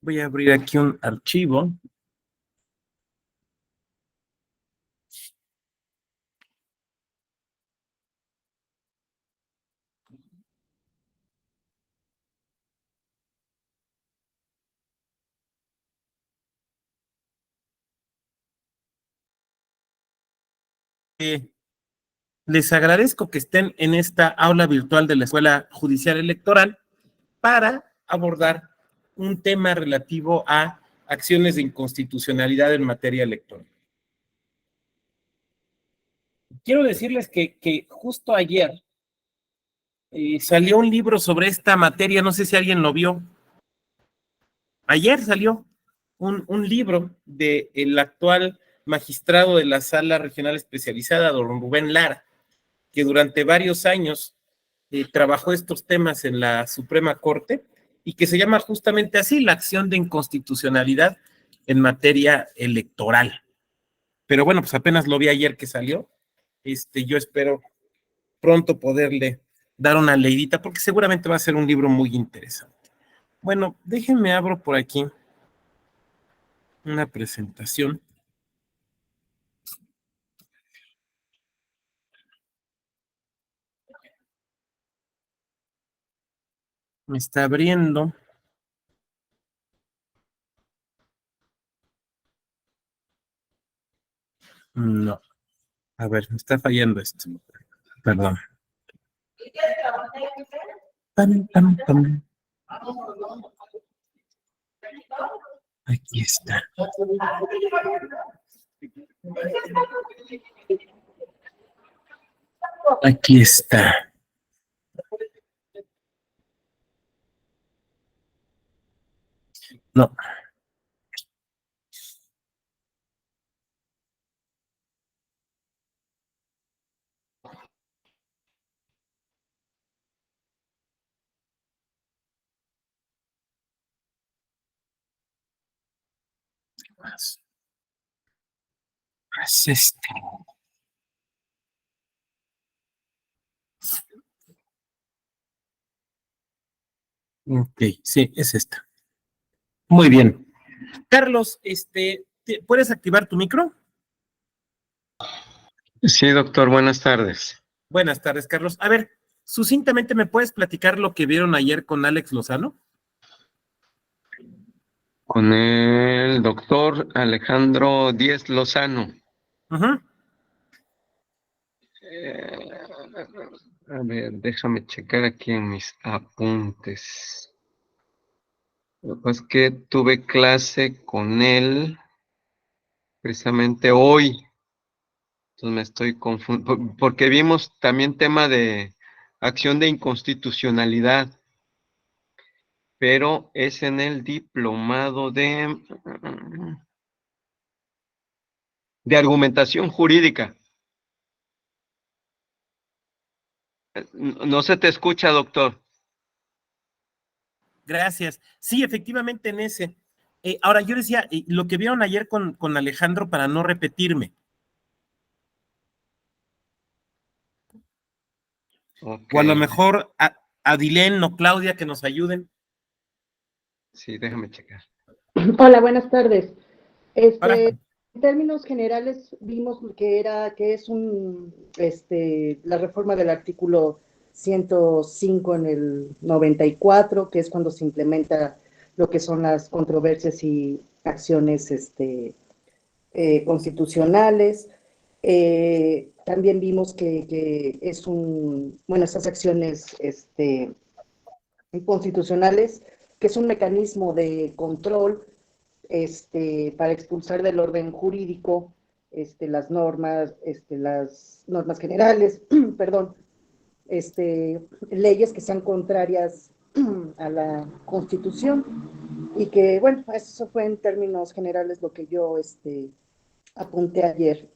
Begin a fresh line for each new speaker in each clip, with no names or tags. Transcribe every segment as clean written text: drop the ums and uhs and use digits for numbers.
Voy a abrir aquí un archivo. Les agradezco que estén en esta aula virtual de la Escuela Judicial Electoral para abordar un tema relativo a acciones de inconstitucionalidad en materia electoral. Quiero decirles que justo ayer salió un libro sobre esta materia, no sé si alguien lo vio. Ayer salió un libro del actual magistrado de la Sala Regional Especializada, don Rubén Lara, que durante varios años trabajó estos temas en la Suprema Corte y que se llama justamente así, la acción de inconstitucionalidad en materia electoral. Pero bueno, pues apenas lo vi ayer que salió. Yo espero pronto poderle dar una leidita porque seguramente va a ser un libro muy interesante. Bueno, déjenme abro por aquí una presentación. Me está abriendo. No. A ver, me está fallando esto. Perdón. Pam, pam, pam. Aquí está. Aquí está. No. Más. Es este. Ok, sí, es esta. Muy bien. Carlos, ¿puedes activar tu micro?
Sí, doctor, buenas tardes.
Buenas tardes, Carlos. A ver, sucintamente, ¿me puedes platicar lo que vieron ayer con Alex Lozano?
Con el doctor Alejandro Díez Lozano.
Ajá.
A ver, déjame checar aquí en mis apuntes. Lo que pasa es que tuve clase con él precisamente hoy. Entonces me estoy confundiendo, porque vimos también tema de acción de inconstitucionalidad, pero es en el diplomado de argumentación jurídica. No se te escucha, doctor.
Gracias. Sí, efectivamente en ese. Ahora, yo decía, lo que vieron ayer con Alejandro para no repetirme.
Okay.
O a lo mejor Adilén o Claudia que nos ayuden.
Sí, déjame checar.
Hola, buenas tardes.
Hola.
En términos generales vimos que es la reforma del artículo 105 en el 94, que es cuando se implementa lo que son las controversias y acciones constitucionales. También vimos que esas acciones constitucionales, que es un mecanismo de control para expulsar del orden jurídico las normas generales, perdón, leyes que sean contrarias a la Constitución, y que, bueno, eso fue en términos generales lo que yo apunté ayer.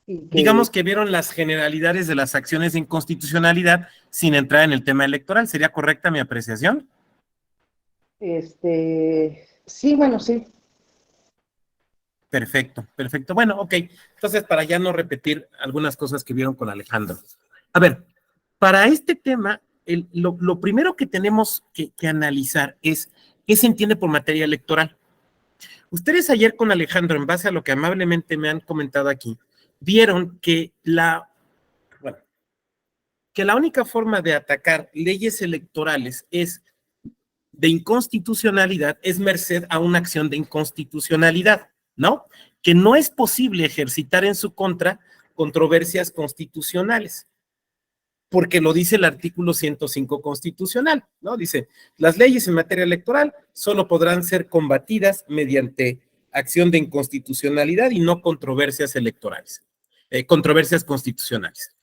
Y
Digamos que vieron las generalidades de las acciones de inconstitucionalidad sin entrar en el tema electoral. ¿Sería correcta mi apreciación?
sí, bueno, sí.
Perfecto, perfecto. Bueno, ok. Entonces, para ya no repetir algunas cosas que vieron con Alejandro. A ver, para este tema, lo primero que tenemos que analizar es ¿Qué se entiende por materia electoral? Ustedes ayer con Alejandro, en base a lo que amablemente me han comentado aquí, vieron que que la única forma de atacar leyes electorales de inconstitucionalidad es merced a una acción de inconstitucionalidad, ¿no? Que no es posible ejercitar en su contra controversias constitucionales, porque lo dice el artículo 105 constitucional, ¿no? Dice, las leyes en materia electoral solo podrán ser combatidas mediante acción de inconstitucionalidad y no controversias electorales, controversias constitucionales.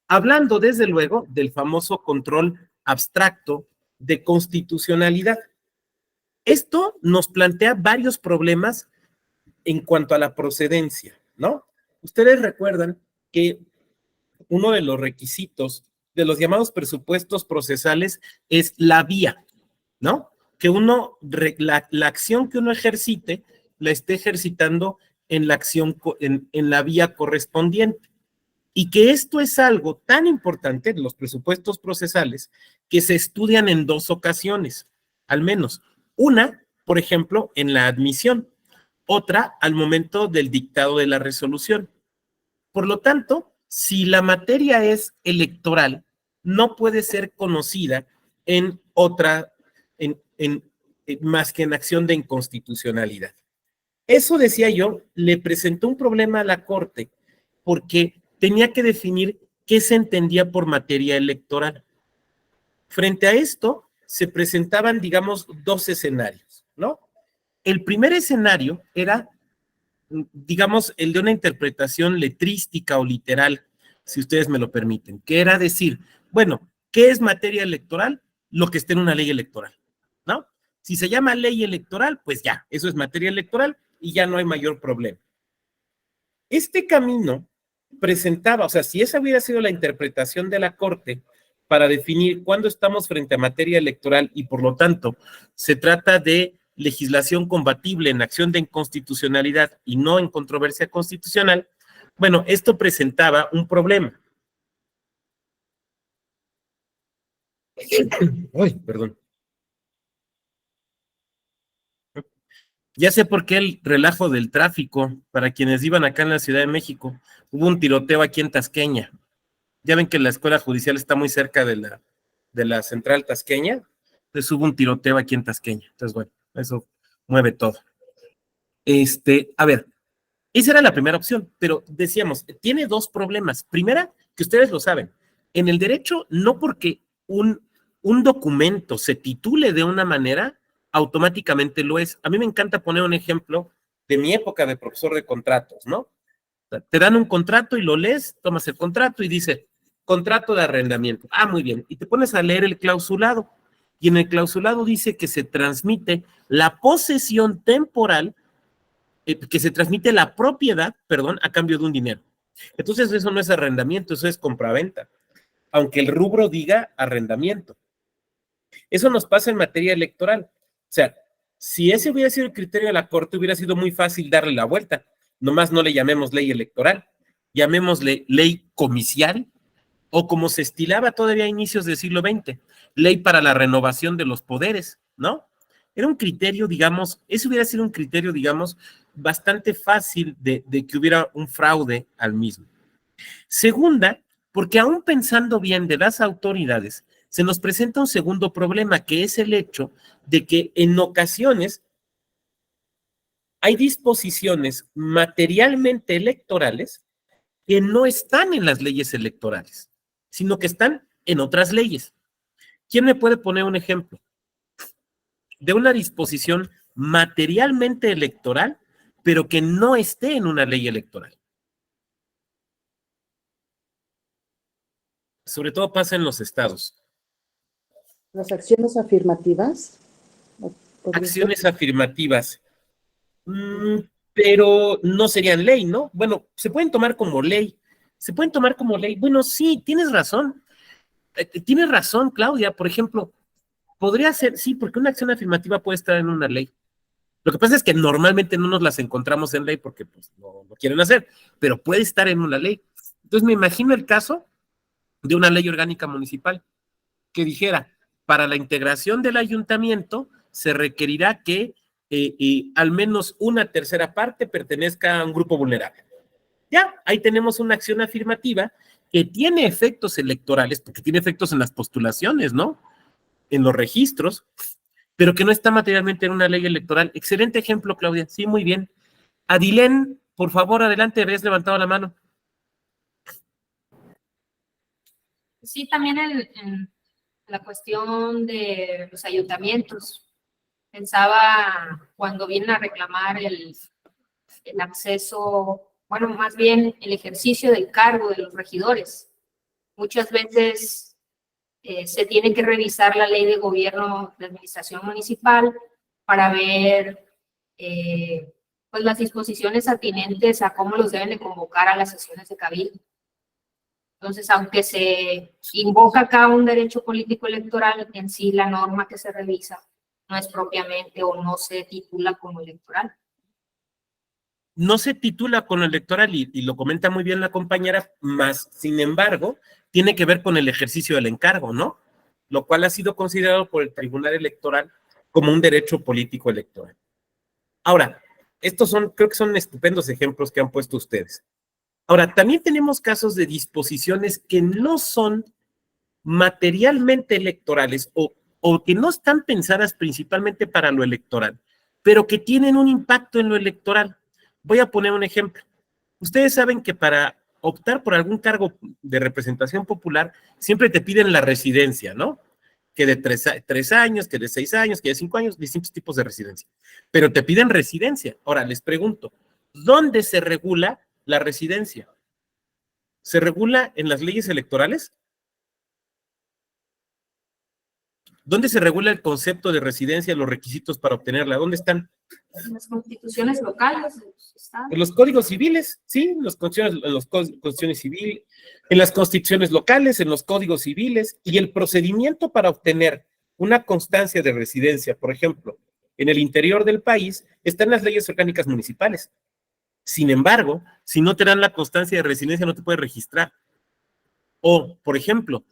Hablando, desde luego, del famoso control abstracto de constitucionalidad. Esto nos plantea varios problemas en cuanto a la procedencia, ¿no? Ustedes recuerdan que uno de los requisitos de los llamados presupuestos procesales es la vía, ¿no? Que la acción que uno ejercite la esté ejercitando en la acción, en la vía correspondiente. Y que esto es algo tan importante, los presupuestos procesales, que se estudian en dos ocasiones, al menos. Una, por ejemplo, en la admisión, otra al momento del dictado de la resolución. Por lo tanto, si la materia es electoral, no puede ser conocida en otra, más que en acción de inconstitucionalidad. Eso, decía yo, le presentó un problema a la Corte, porque tenía que definir qué se entendía por materia electoral. Frente a esto, se presentaban, digamos, dos escenarios, ¿no? El primer escenario era, digamos, el de una interpretación letrística o literal, si ustedes me lo permiten, que era decir, bueno, ¿qué es materia electoral? Lo que esté en una ley electoral, ¿no? Si se llama ley electoral, pues ya, eso es materia electoral y ya no hay mayor problema. Este camino presentaba, o sea, si esa hubiera sido la interpretación de la Corte para definir cuándo estamos frente a materia electoral y por lo tanto se trata de legislación compatible en acción de inconstitucionalidad y no en controversia constitucional, bueno, esto presentaba un problema. Ay, perdón. Ya sé por qué el relajo del tráfico, para quienes iban acá en la Ciudad de México, hubo un tiroteo aquí en Tasqueña. Ya ven que la escuela judicial está muy cerca de la central tasqueña, entonces hubo un tiroteo aquí en Tasqueña. Entonces, bueno, eso mueve todo. A ver, esa era la primera opción, pero decíamos, tiene dos problemas. Primera, que ustedes lo saben, en el derecho, no porque un documento se titule de una manera, automáticamente lo es. A mí me encanta poner un ejemplo de mi época de profesor de contratos, ¿no? Te dan un contrato y lo lees, tomas el contrato y dice, contrato de arrendamiento. Ah, muy bien. Y te pones a leer el clausulado. Y en el clausulado dice que se transmite la posesión temporal, que se transmite la propiedad, perdón, a cambio de un dinero. Entonces eso no es arrendamiento, eso es compraventa, aunque el rubro diga arrendamiento. Eso nos pasa en materia electoral. O sea, si ese hubiera sido el criterio de la Corte, hubiera sido muy fácil darle la vuelta. Nomás no le llamemos ley electoral, llamémosle ley comicial, o como se estilaba todavía a inicios del siglo XX, ley para la renovación de los poderes, ¿no? Era un criterio, digamos, ese hubiera sido un criterio, digamos, bastante fácil de que hubiera un fraude al mismo. Segunda, porque aún pensando bien de las autoridades, se nos presenta un segundo problema, que es el hecho de que en ocasiones hay disposiciones materialmente electorales que no están en las leyes electorales, sino que están en otras leyes. ¿Quién me puede poner un ejemplo de una disposición materialmente electoral, pero que no esté en una ley electoral? Sobre todo pasa en los estados.
Las acciones afirmativas.
Acciones afirmativas. Pero no serían ley, ¿no? Bueno, se pueden tomar como ley. Se pueden tomar como ley. Bueno, sí, tienes razón. Tienes razón, Claudia. Por ejemplo, podría ser, sí, porque una acción afirmativa puede estar en una ley. Lo que pasa es que normalmente no nos las encontramos en ley porque pues, no lo quieren hacer, pero puede estar en una ley. Entonces me imagino el caso de una ley orgánica municipal que dijera, para la integración del ayuntamiento se requerirá que al menos una tercera parte pertenezca a un grupo vulnerable. Ya, ahí tenemos una acción afirmativa que tiene efectos electorales, porque tiene efectos en las postulaciones, ¿no? En los registros, pero que no está materialmente en una ley electoral. Excelente ejemplo, Claudia. Sí, muy bien. Adilén, por favor, adelante, habías levantado la mano.
Sí, también en la cuestión de los ayuntamientos. Pensaba cuando vienen a reclamar el acceso, bueno, más bien el ejercicio del cargo de los regidores. Muchas veces se tiene que revisar la ley de gobierno de administración municipal para ver pues las disposiciones atinentes a cómo los deben de convocar a las sesiones de cabildo. Entonces, aunque se invoca acá un derecho político electoral, en sí la norma que se revisa no es propiamente o no se titula como electoral.
No se titula con lo electoral y lo comenta muy bien la compañera, más, sin embargo, tiene que ver con el ejercicio del encargo, ¿no? Lo cual ha sido considerado por el Tribunal Electoral como un derecho político electoral. Ahora, estos creo que son estupendos ejemplos que han puesto ustedes. Ahora, también tenemos casos de disposiciones que no son materialmente electorales o que no están pensadas principalmente para lo electoral, pero que tienen un impacto en lo electoral. Voy a poner un ejemplo. Ustedes saben que para optar por algún cargo de representación popular, siempre te piden la residencia, ¿no? Que de 3 años, que de 6 años, que de 5 años, distintos tipos de residencia. Pero te piden residencia. Ahora, les pregunto, ¿dónde se regula la residencia? ¿Se regula en las leyes electorales? ¿Dónde se regula el concepto de residencia, los requisitos para obtenerla? ¿Dónde están?
En las constituciones locales de los estados.
En los códigos civiles, sí, en las constituciones civiles, en las constituciones locales, en los códigos civiles, y el procedimiento para obtener una constancia de residencia, por ejemplo, en el interior del país, está en las leyes orgánicas municipales. Sin embargo, si no te dan la constancia de residencia, no te puedes registrar. O, por ejemplo,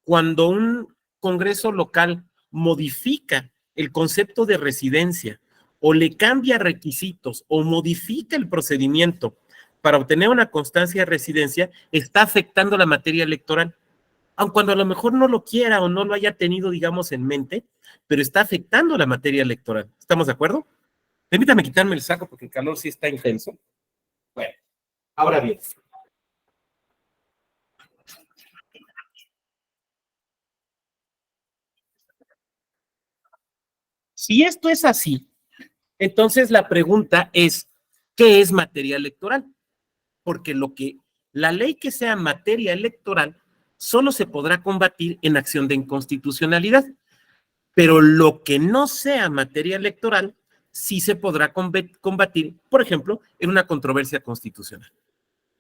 cuando un congreso local modifica el concepto de residencia o le cambia requisitos o modifica el procedimiento para obtener una constancia de residencia, está afectando la materia electoral. Aun cuando a lo mejor no lo quiera o no lo haya tenido, digamos, en mente, pero está afectando la materia electoral. ¿Estamos de acuerdo? Permítame quitarme el saco porque el calor sí está intenso. Bueno, ahora bien. Si esto es así, entonces la pregunta es, ¿qué es materia electoral? Porque la ley que sea materia electoral solo se podrá combatir en acción de inconstitucionalidad, pero lo que no sea materia electoral sí se podrá combatir, por ejemplo, en una controversia constitucional.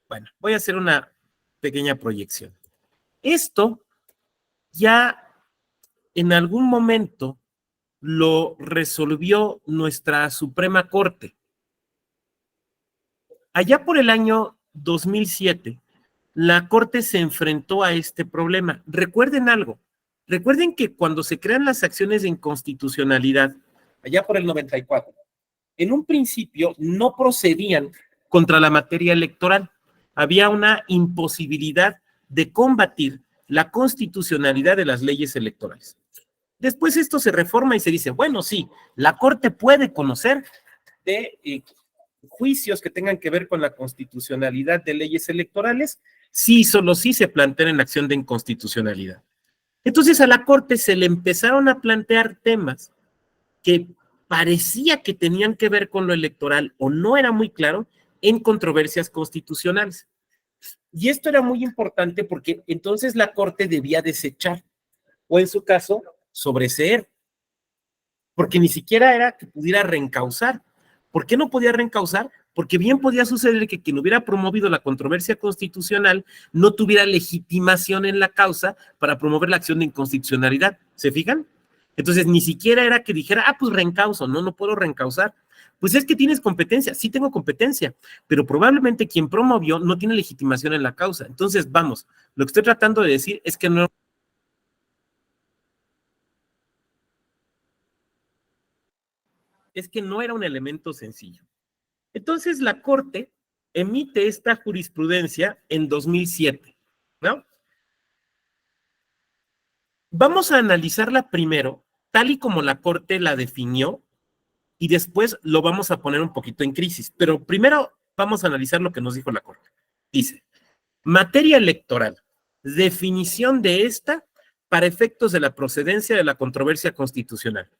Bueno, voy a hacer una pequeña proyección. Esto ya en algún momento lo resolvió nuestra Suprema Corte. Allá por el año 2007, la Corte se enfrentó a este problema. Recuerden algo, recuerden que cuando se crean las acciones de inconstitucionalidad, allá por el 94, en un principio no procedían contra la materia electoral. Había una imposibilidad de combatir la constitucionalidad de las leyes electorales. Después esto se reforma y se dice, bueno, sí, la Corte puede conocer de juicios que tengan que ver con la constitucionalidad de leyes electorales, sí, solo sí se plantean en acción de inconstitucionalidad. Entonces a la Corte se le empezaron a plantear temas que parecía que tenían que ver con lo electoral o no era muy claro en controversias constitucionales. Y esto era muy importante porque entonces la Corte debía desechar o en su caso sobreseer, porque ni siquiera era que pudiera reencauzar. ¿Por qué no podía reencauzar? Porque bien podía suceder que quien hubiera promovido la controversia constitucional no tuviera legitimación en la causa para promover la acción de inconstitucionalidad. ¿Se fijan? Entonces, ni siquiera era que dijera, pues reencauzo. No, no puedo reencauzar. Pues es que tienes competencia. Sí tengo competencia, pero probablemente quien promovió no tiene legitimación en la causa. Entonces, vamos, lo que estoy tratando de decir es que no es que no era un elemento sencillo. Entonces la Corte emite esta jurisprudencia en 2007, ¿no? Vamos a analizarla primero, tal y como la Corte la definió, y después lo vamos a poner un poquito en crisis. Pero primero vamos a analizar lo que nos dijo la Corte. Dice, materia electoral, definición de esta para efectos de la procedencia de la controversia constitucional.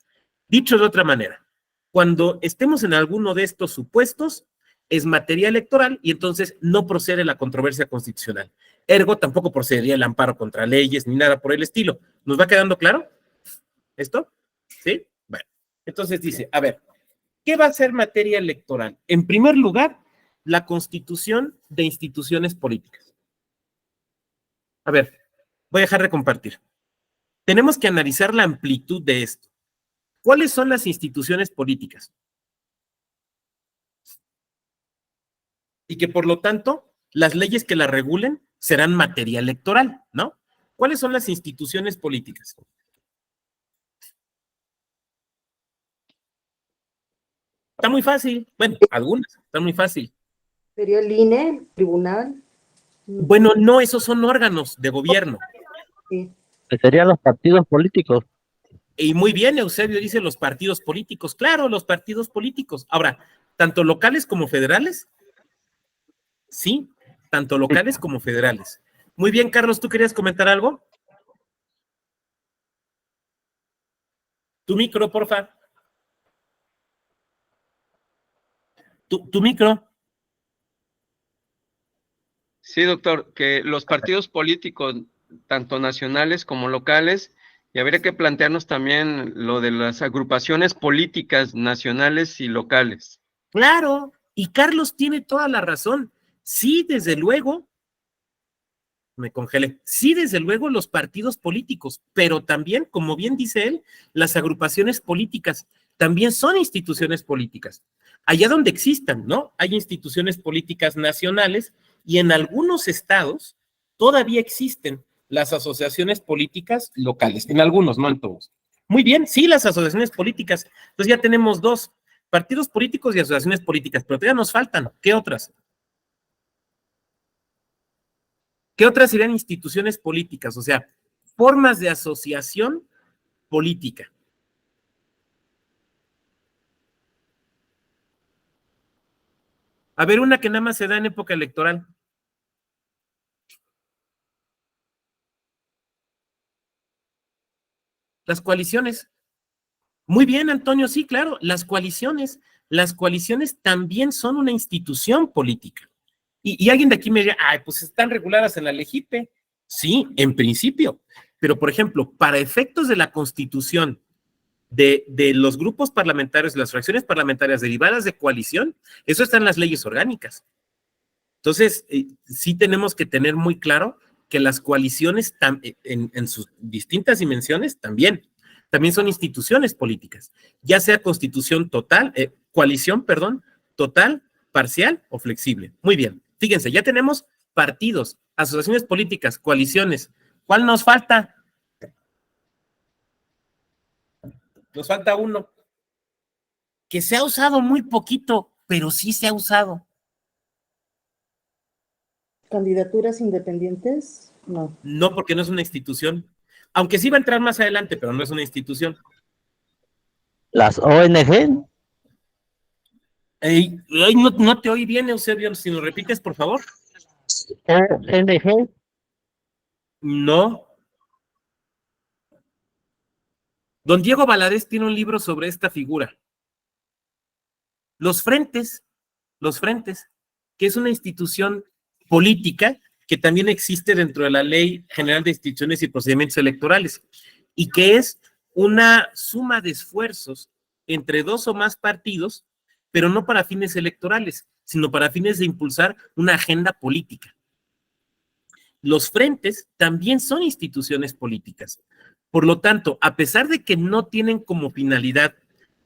Dicho de otra manera, cuando estemos en alguno de estos supuestos, es materia electoral y entonces no procede la controversia constitucional. Ergo, tampoco procedería el amparo contra leyes ni nada por el estilo. ¿Nos va quedando claro esto? ¿Sí? Bueno, entonces dice, a ver, ¿qué va a ser materia electoral? En primer lugar, la constitución de instituciones políticas. A ver, voy a dejar de compartir. Tenemos que analizar la amplitud de esto. ¿Cuáles son las instituciones políticas? Y que por lo tanto, las leyes que la regulen serán materia electoral, ¿no? ¿Cuáles son las instituciones políticas? Está muy fácil. Bueno, algunas, está muy fácil.
¿Sería el INE, el tribunal?
Bueno, no, esos son órganos de gobierno.
Sí.
Que serían los partidos políticos.
Y muy bien, Eusebio dice los partidos políticos. Claro, los partidos políticos. Ahora, tanto locales como federales. Sí, tanto locales como federales. Muy bien, Carlos, ¿tú querías comentar algo? Tu micro, porfa. Tu micro.
Sí, doctor, que los partidos políticos, tanto nacionales como locales, y habría que plantearnos también lo de las agrupaciones políticas nacionales y locales.
Claro, y Carlos tiene toda la razón. Sí, desde luego, me congelé. Sí, desde luego los partidos políticos, pero también, como bien dice él, las agrupaciones políticas también son instituciones políticas. Allá donde existan, ¿no? Hay instituciones políticas nacionales y en algunos estados todavía existen las asociaciones políticas locales, en algunos, no en todos. Muy bien, sí, las asociaciones políticas. Entonces ya tenemos dos, partidos políticos y asociaciones políticas, pero todavía nos faltan. ¿Qué otras? ¿Qué otras serían instituciones políticas? O sea, formas de asociación política. A ver, una que nada más se da en época electoral. Las coaliciones. Muy bien, Antonio, sí, claro, las coaliciones. Las coaliciones también son una institución política. Y alguien de aquí me diría, ay, pues están reguladas en la LEGIPE. Sí, en principio. Pero, por ejemplo, para efectos de la Constitución, de los grupos parlamentarios, de las fracciones parlamentarias derivadas de coalición, eso está en las leyes orgánicas. Entonces, sí tenemos que tener muy claro que las coaliciones en sus distintas dimensiones también son instituciones políticas, ya sea constitución total, coalición, perdón, total, parcial o flexible. Muy bien, fíjense, ya tenemos partidos, asociaciones políticas, coaliciones. ¿Cuál nos falta? Nos falta uno, que se ha usado muy poquito, pero sí se ha usado.
¿Candidaturas independientes? No.
No, porque no es una institución. Aunque sí va a entrar más adelante, pero no es una institución.
Las ONG.
No te oí bien, Eusebio, si nos repites, por favor.
ONG.
No. Don Diego Valadez tiene un libro sobre esta figura. Los frentes, que es una institución política que también existe dentro de la Ley General de Instituciones y Procedimientos Electorales y que es una suma de esfuerzos entre dos o más partidos, pero no para fines electorales, sino para fines de impulsar una agenda política. Los frentes también son instituciones políticas. Por lo tanto, a pesar de que no tienen como finalidad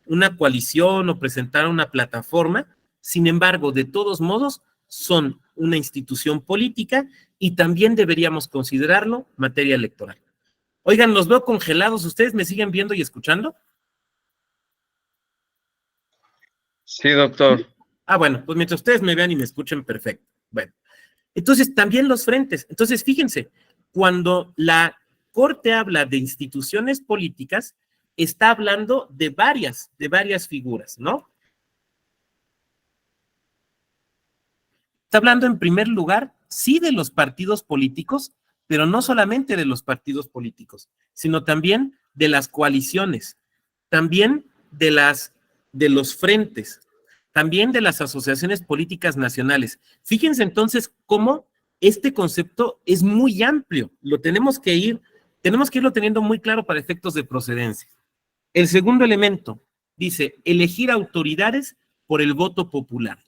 una coalición o presentar una plataforma, sin embargo, de todos modos, son una institución política y también deberíamos considerarlo materia electoral. Oigan, los veo congelados. ¿Ustedes me siguen viendo y escuchando?
Sí, doctor.
Ah, bueno, pues mientras ustedes me vean y me escuchen, perfecto. Bueno, entonces también los frentes. Entonces, fíjense, cuando la Corte habla de instituciones políticas, está hablando de varias figuras, ¿no? Está hablando en primer lugar, sí, de los partidos políticos, pero no solamente de los partidos políticos, sino también de las coaliciones, también de los frentes, también de las asociaciones políticas nacionales. Fíjense entonces cómo este concepto es muy amplio. Tenemos que irlo teniendo muy claro para efectos de procedencia. El segundo elemento dice elegir autoridades por el voto popular.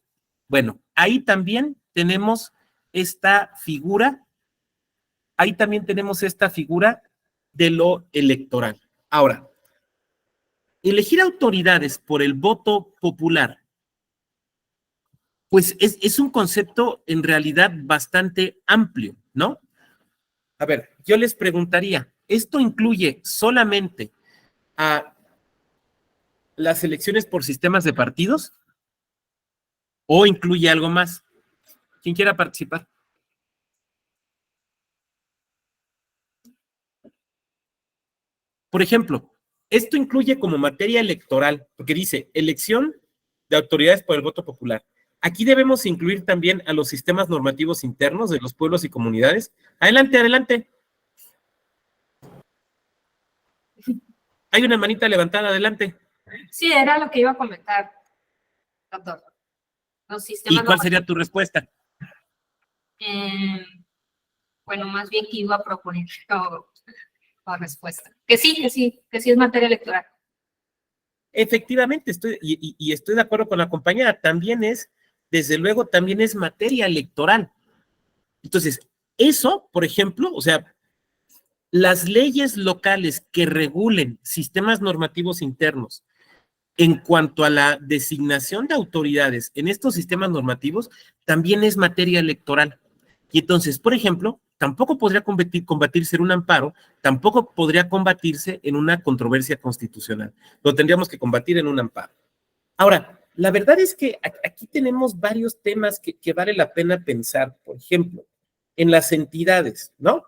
Bueno, ahí también tenemos esta figura de lo electoral. Ahora, elegir autoridades por el voto popular, pues es un concepto en realidad bastante amplio, ¿no? A ver, yo les preguntaría, ¿esto incluye solamente a las elecciones por sistemas de partidos o incluye algo más? ¿Quién quiera participar? Por ejemplo, esto incluye como materia electoral, porque dice elección de autoridades por el voto popular. Aquí debemos incluir también a los sistemas normativos internos de los pueblos y comunidades. Adelante, adelante. Hay una manita levantada, adelante.
Sí, era lo que iba a comentar, doctor. Los sistemas
¿Y cuál sería tu respuesta?
Bueno, más bien que iba a proponer o respuesta. Que sí es materia electoral.
Efectivamente, estoy de acuerdo con la compañera, desde luego, también es materia electoral. Entonces, eso, por ejemplo, o sea, las leyes locales que regulen sistemas normativos internos en cuanto a la designación de autoridades en estos sistemas normativos, también es materia electoral. Y entonces, por ejemplo, tampoco podría combatirse en un amparo, tampoco podría combatirse en una controversia constitucional. Lo tendríamos que combatir en un amparo. Ahora, la verdad es que aquí tenemos varios temas que vale la pena pensar. Por ejemplo, en las entidades, ¿no?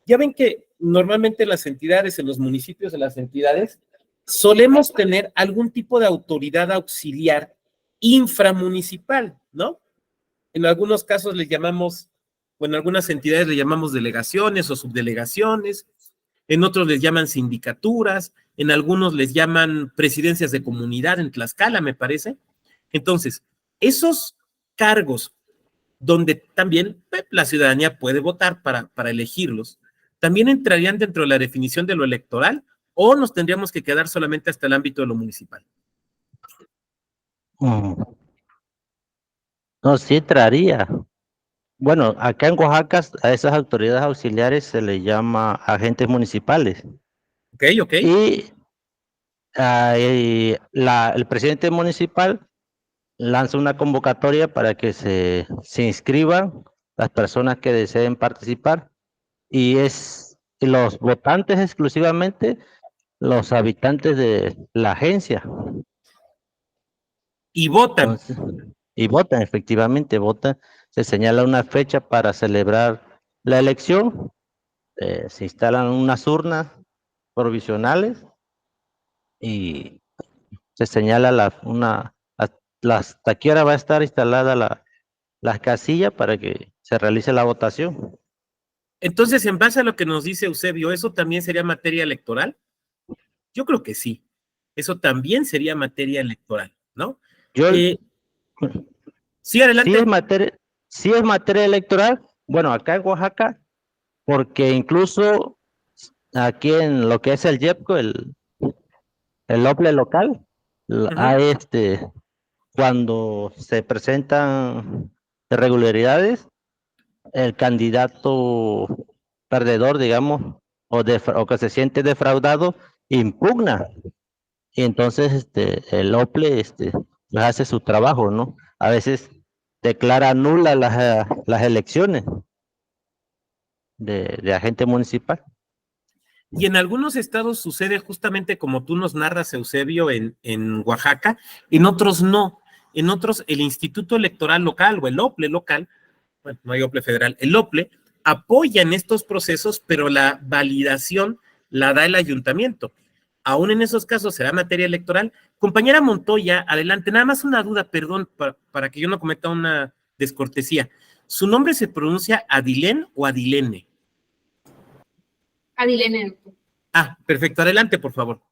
Ya ven que normalmente en las entidades, en los municipios de las entidades, solemos tener algún tipo de autoridad auxiliar inframunicipal, ¿no? En algunos casos le llamamos, o en algunas entidades le llamamos delegaciones o subdelegaciones, en otros les llaman sindicaturas, en algunos les llaman presidencias de comunidad en Tlaxcala, me parece. Entonces, esos cargos donde también la ciudadanía puede votar para elegirlos, ¿también entrarían dentro de la definición de lo electoral o nos tendríamos que quedar solamente hasta el ámbito de lo municipal?
No, sí entraría. Bueno, acá en Oaxaca a esas autoridades auxiliares se les llama agentes municipales.
Ok, ok.
Y el presidente municipal lanza una convocatoria para que se inscriban las personas que deseen participar y los votantes exclusivamente los habitantes de la agencia.
Y votan.
Entonces, y votan, efectivamente, votan. Se señala una fecha para celebrar la elección, se instalan unas urnas provisionales y se señala hasta qué hora va a estar instalada las casillas para que se realice la votación.
Entonces, en base a lo que nos dice Eusebio, ¿eso también sería materia electoral? Yo creo que sí. Eso también sería materia electoral, ¿no?
Yo,
Sí, adelante.
sí es materia electoral, bueno, acá en Oaxaca, porque incluso aquí en lo que es el YEPCO, el OPLE local, hay cuando se presentan irregularidades, el candidato perdedor, digamos, o que se siente defraudado, impugna. Y entonces el OPLE pues hace su trabajo, ¿no? A veces declara nula las elecciones de agente municipal.
Y en algunos estados sucede justamente como tú nos narras, Eusebio, en Oaxaca, en otros no. en otros el Instituto Electoral Local o el OPLE local, bueno, no hay OPLE federal, el OPLE apoya en estos procesos, pero la validación la da el ayuntamiento. Aún en esos casos será materia electoral. Compañera Montoya, adelante, nada más una duda, perdón, para que yo no cometa una descortesía. ¿Su nombre se pronuncia Adilén o Adilene?
Adilene.
Ah, perfecto, adelante, por favor.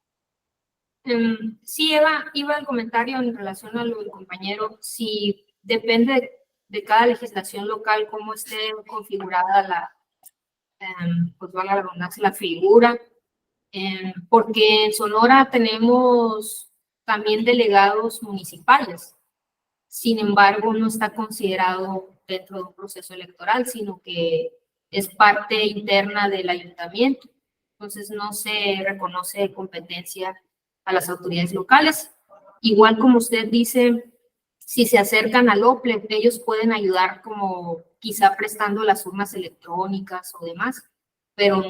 Sí, iba el comentario en relación a lo del compañero, si depende de cada legislación local cómo esté configurada pues valga la redundancia, la figura, porque en Sonora tenemos también delegados municipales, sin embargo no está considerado dentro de un proceso electoral, sino que es parte interna del ayuntamiento, entonces no se reconoce competencia a las autoridades locales. Igual como usted dice, si se acercan al OPLE, ellos pueden ayudar como quizá prestando las urnas electrónicas o demás, pero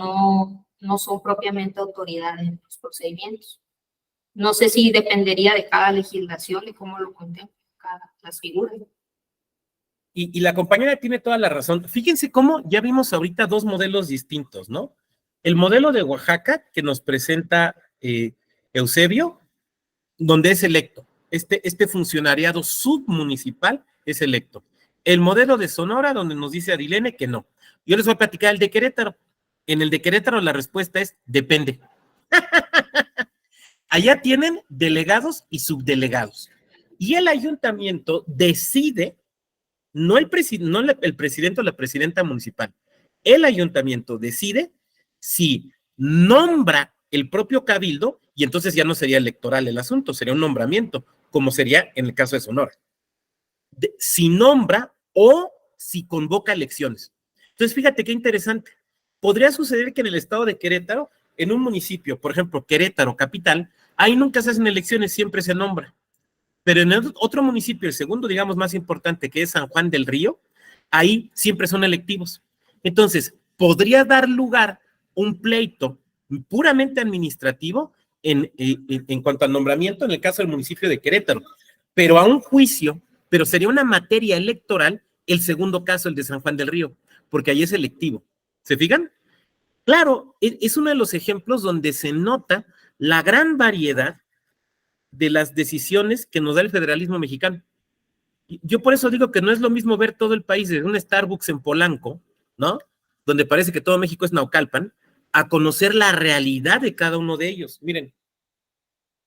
no son propiamente autoridad en los procedimientos. No sé si dependería de cada legislación y cómo lo contemplan las figuras.
Y la compañera tiene toda la razón. Fíjense cómo ya vimos ahorita dos modelos distintos, ¿no? El modelo de Oaxaca que nos presenta Eusebio, donde es electo. Este funcionariado submunicipal es electo. El modelo de Sonora, donde nos dice Adilene que no. Yo les voy a platicar el de Querétaro. En el de Querétaro la respuesta es depende. Allá tienen delegados y subdelegados. Y el ayuntamiento decide, no el presidente o la presidenta municipal, el ayuntamiento decide si nombra el propio cabildo, y entonces ya no sería electoral el asunto, sería un nombramiento, como sería en el caso de Sonora. Si nombra o si convoca elecciones. Entonces, fíjate qué interesante. Podría suceder que en el estado de Querétaro, en un municipio, por ejemplo, Querétaro capital, ahí nunca se hacen elecciones, siempre se nombra. Pero en el otro municipio, el segundo, digamos, más importante, que es San Juan del Río, ahí siempre son electivos. Entonces, podría dar lugar un pleito puramente administrativo en cuanto al nombramiento en el caso del municipio de Querétaro, pero a un juicio, pero sería una materia electoral el segundo caso, el de San Juan del Río, porque ahí es electivo. ¿Se fijan? Claro, es uno de los ejemplos donde se nota la gran variedad de las decisiones que nos da el federalismo mexicano. Yo por eso digo que no es lo mismo ver todo el país desde un Starbucks en Polanco, ¿no? Donde parece que todo México es Naucalpan, a conocer la realidad de cada uno de ellos. Miren,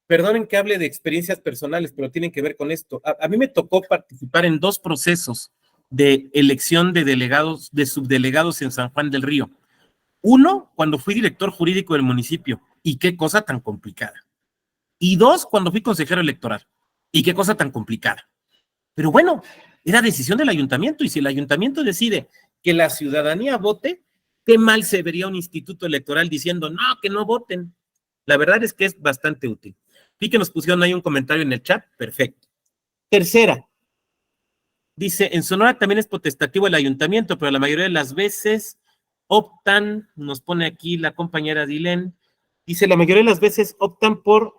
perdonen que hable de experiencias personales, pero tienen que ver con esto. A mí me tocó participar en dos procesos de elección de delegados, de subdelegados en San Juan del Río. Uno, cuando fui director jurídico del municipio, y qué cosa tan complicada. Y dos, cuando fui consejero electoral, y qué cosa tan complicada. Pero bueno, era decisión del ayuntamiento, y si el ayuntamiento decide que la ciudadanía vote, qué mal se vería un instituto electoral diciendo, no, que no voten. La verdad es que es bastante útil. Vi que nos pusieron ahí un comentario en el chat, perfecto. Tercera, dice, en Sonora también es potestativo el ayuntamiento, pero la mayoría de las veces optan, nos pone aquí la compañera Dilén, dice, la mayoría de las veces optan por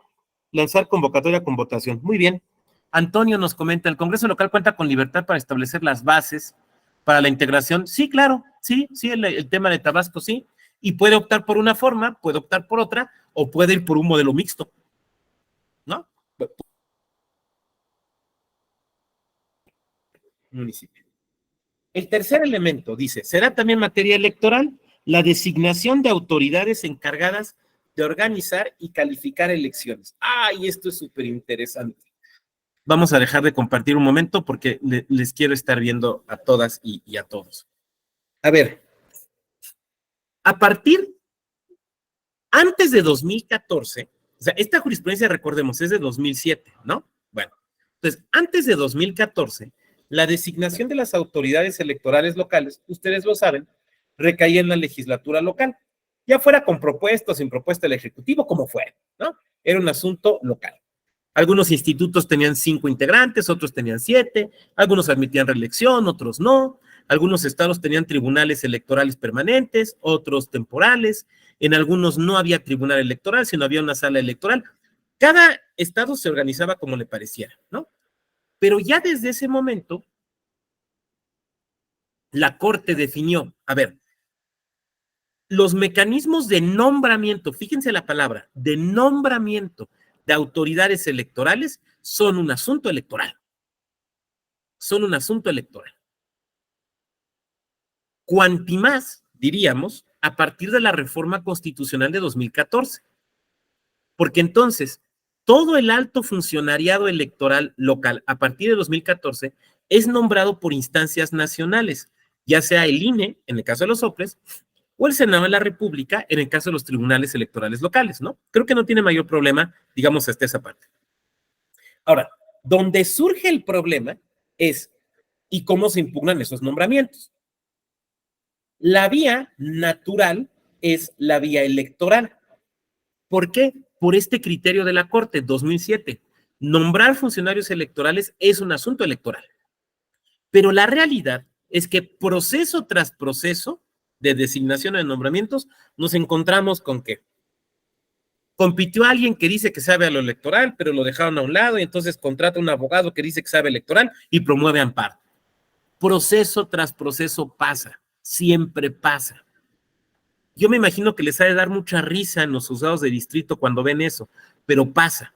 lanzar convocatoria con votación. Muy bien. Antonio nos comenta, ¿el Congreso local cuenta con libertad para establecer las bases para la integración? Sí, claro, sí, el tema de Tabasco, sí, y puede optar por una forma, puede optar por otra, o puede ir por un modelo mixto, ¿no? Municipio. El tercer elemento, dice, será también materia electoral la designación de autoridades encargadas de organizar y calificar elecciones. ¡Ay, esto es súper interesante! Vamos a dejar de compartir un momento porque les quiero estar viendo a todas y a todos. A ver, a partir, antes de 2014, o sea, esta jurisprudencia, recordemos, es de 2007, ¿no? Bueno, entonces, antes de 2014, la designación de las autoridades electorales locales, ustedes lo saben, recaía en la legislatura local, ya fuera con propuesta o sin propuesta del Ejecutivo, como fuera, ¿no? Era un asunto local. Algunos institutos tenían 5 integrantes, otros tenían 7, algunos admitían reelección, otros no. Algunos estados tenían tribunales electorales permanentes, otros temporales. En algunos no había tribunal electoral, sino había una sala electoral. Cada estado se organizaba como le pareciera, ¿no? Pero ya desde ese momento, la Corte definió, a ver, los mecanismos de nombramiento, fíjense la palabra, de nombramiento de autoridades electorales son un asunto electoral. Son un asunto electoral. Cuanti más, diríamos, a partir de la reforma constitucional de 2014. Porque entonces, todo el alto funcionariado electoral local a partir de 2014 es nombrado por instancias nacionales, ya sea el INE, en el caso de los soples, o el Senado de la República, en el caso de los tribunales electorales locales, ¿no? Creo que no tiene mayor problema, digamos, hasta esa parte. Ahora, donde surge el problema es, ¿y cómo se impugnan esos nombramientos? La vía natural es la vía electoral. ¿Por qué? Por este criterio de la Corte, 2007. Nombrar funcionarios electorales es un asunto electoral. Pero la realidad es que proceso tras proceso de designación de nombramientos nos encontramos con que compitió alguien que dice que sabe a lo electoral, pero lo dejaron a un lado y entonces contrata un abogado que dice que sabe electoral y promueve amparo. Proceso tras proceso pasa, siempre pasa. Yo me imagino que les ha de dar mucha risa en los juzgados de distrito cuando ven eso, pero pasa.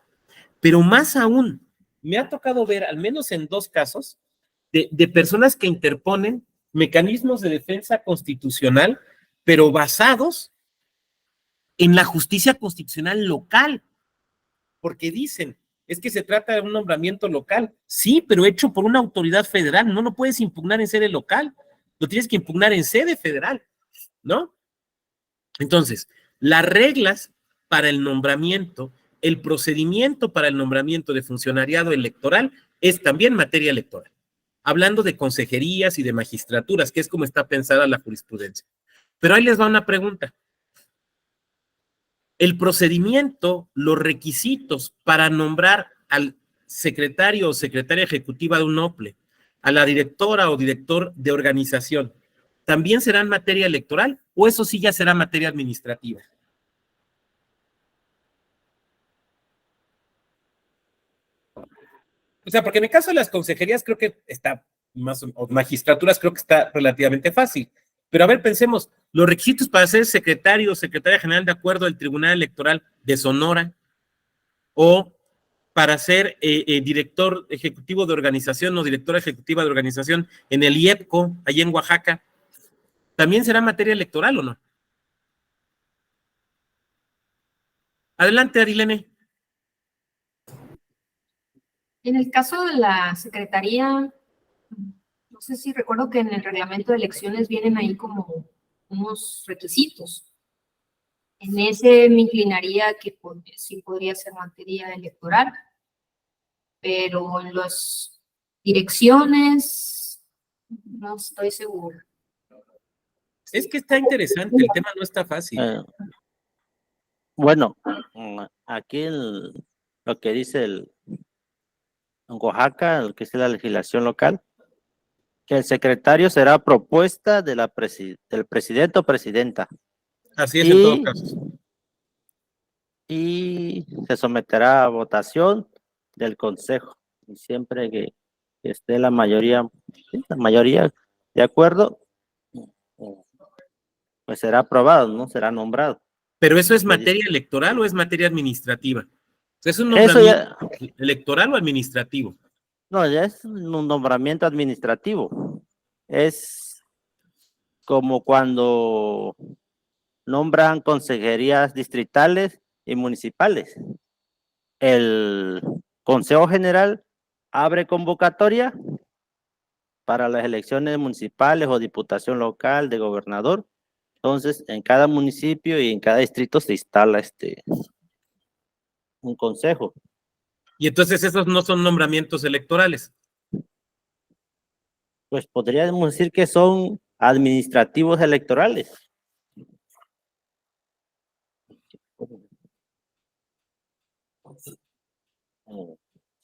Pero más aún, me ha tocado ver, al menos en 2 casos, de personas que interponen mecanismos de defensa constitucional, pero basados en la justicia constitucional local, porque dicen, es que se trata de un nombramiento local, sí, pero hecho por una autoridad federal, no lo puedes impugnar en sede local, lo tienes que impugnar en sede federal, ¿no? Entonces, las reglas para el nombramiento, el procedimiento para el nombramiento de funcionariado electoral es también materia electoral, hablando de consejerías y de magistraturas, que es como está pensada la jurisprudencia. Pero ahí les va una pregunta. El procedimiento, los requisitos para nombrar al secretario o secretaria ejecutiva de un OPLE, a la directora o director de organización, ¿también serán materia electoral o eso sí ya será materia administrativa? O sea, porque en el caso de las consejerías creo que está más, o magistraturas creo que está relativamente fácil. Pero a ver, pensemos, los requisitos para ser secretario o secretaria general de acuerdo del Tribunal Electoral de Sonora o para ser director ejecutivo de organización o directora ejecutiva de organización en el IEPCO, allá en Oaxaca, ¿también será materia electoral o no? Adelante, Arilene.
En el caso de la secretaría, no sé si recuerdo que en el reglamento de elecciones vienen ahí como unos requisitos. En ese me inclinaría que sí podría ser materia electoral, pero en las direcciones no estoy segura.
Es que está interesante, el tema no está fácil.
Bueno, aquí lo que dice en Oaxaca, lo que es la legislación local, que el secretario será propuesta de del presidente o presidenta.
Así es en todo caso.
Y se someterá a votación del consejo. Y siempre que esté la mayoría de acuerdo, pues será aprobado, ¿no? Será nombrado.
¿Pero eso es materia electoral o es materia administrativa? O sea, ¿es un
Eso
nombramiento
ya,
electoral o administrativo?
no, ya es un nombramiento administrativo. Es como cuando nombran consejerías distritales y municipales. El Consejo General abre convocatoria para las elecciones municipales o diputación local de gobernador. Entonces, en cada municipio y en cada distrito se instala un consejo.
Y entonces esos no son nombramientos electorales.
Pues podríamos decir que son administrativos electorales.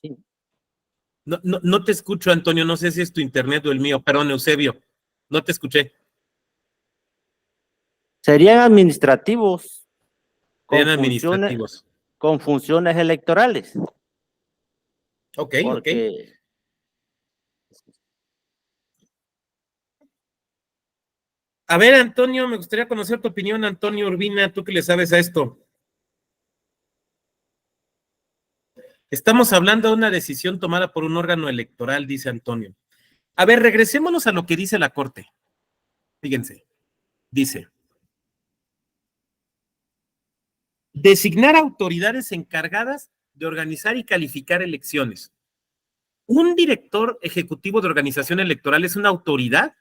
Sí.
No te escucho, Antonio, no sé si es tu internet o el mío, perdón, Eusebio, no te escuché.
Serían administrativos
Serían administrativos.
con funciones electorales.
Ok,
Porque
A ver, Antonio, me gustaría conocer tu opinión, Antonio Urbina, tú que le sabes a esto. Estamos hablando de una decisión tomada por un órgano electoral, dice Antonio. A ver, regresémonos a lo que dice la Corte. Fíjense, dice: designar autoridades encargadas de organizar y calificar elecciones. ¿Un director ejecutivo de organización electoral es una autoridad?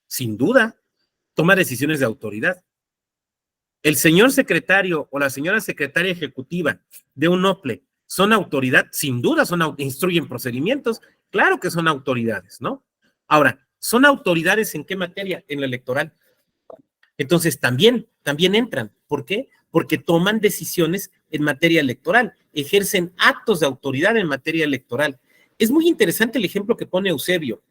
Sin duda, toma decisiones de autoridad. ¿El señor secretario o la señora secretaria ejecutiva de un OPLE son autoridad? Sin duda, instruyen procedimientos. Claro que son autoridades, ¿no? Ahora, ¿son autoridades en qué materia? En la electoral. Entonces, también entran. ¿Por qué? Porque toman decisiones en materia electoral, ejercen actos de autoridad en materia electoral. Es muy interesante el ejemplo que pone Eusebio.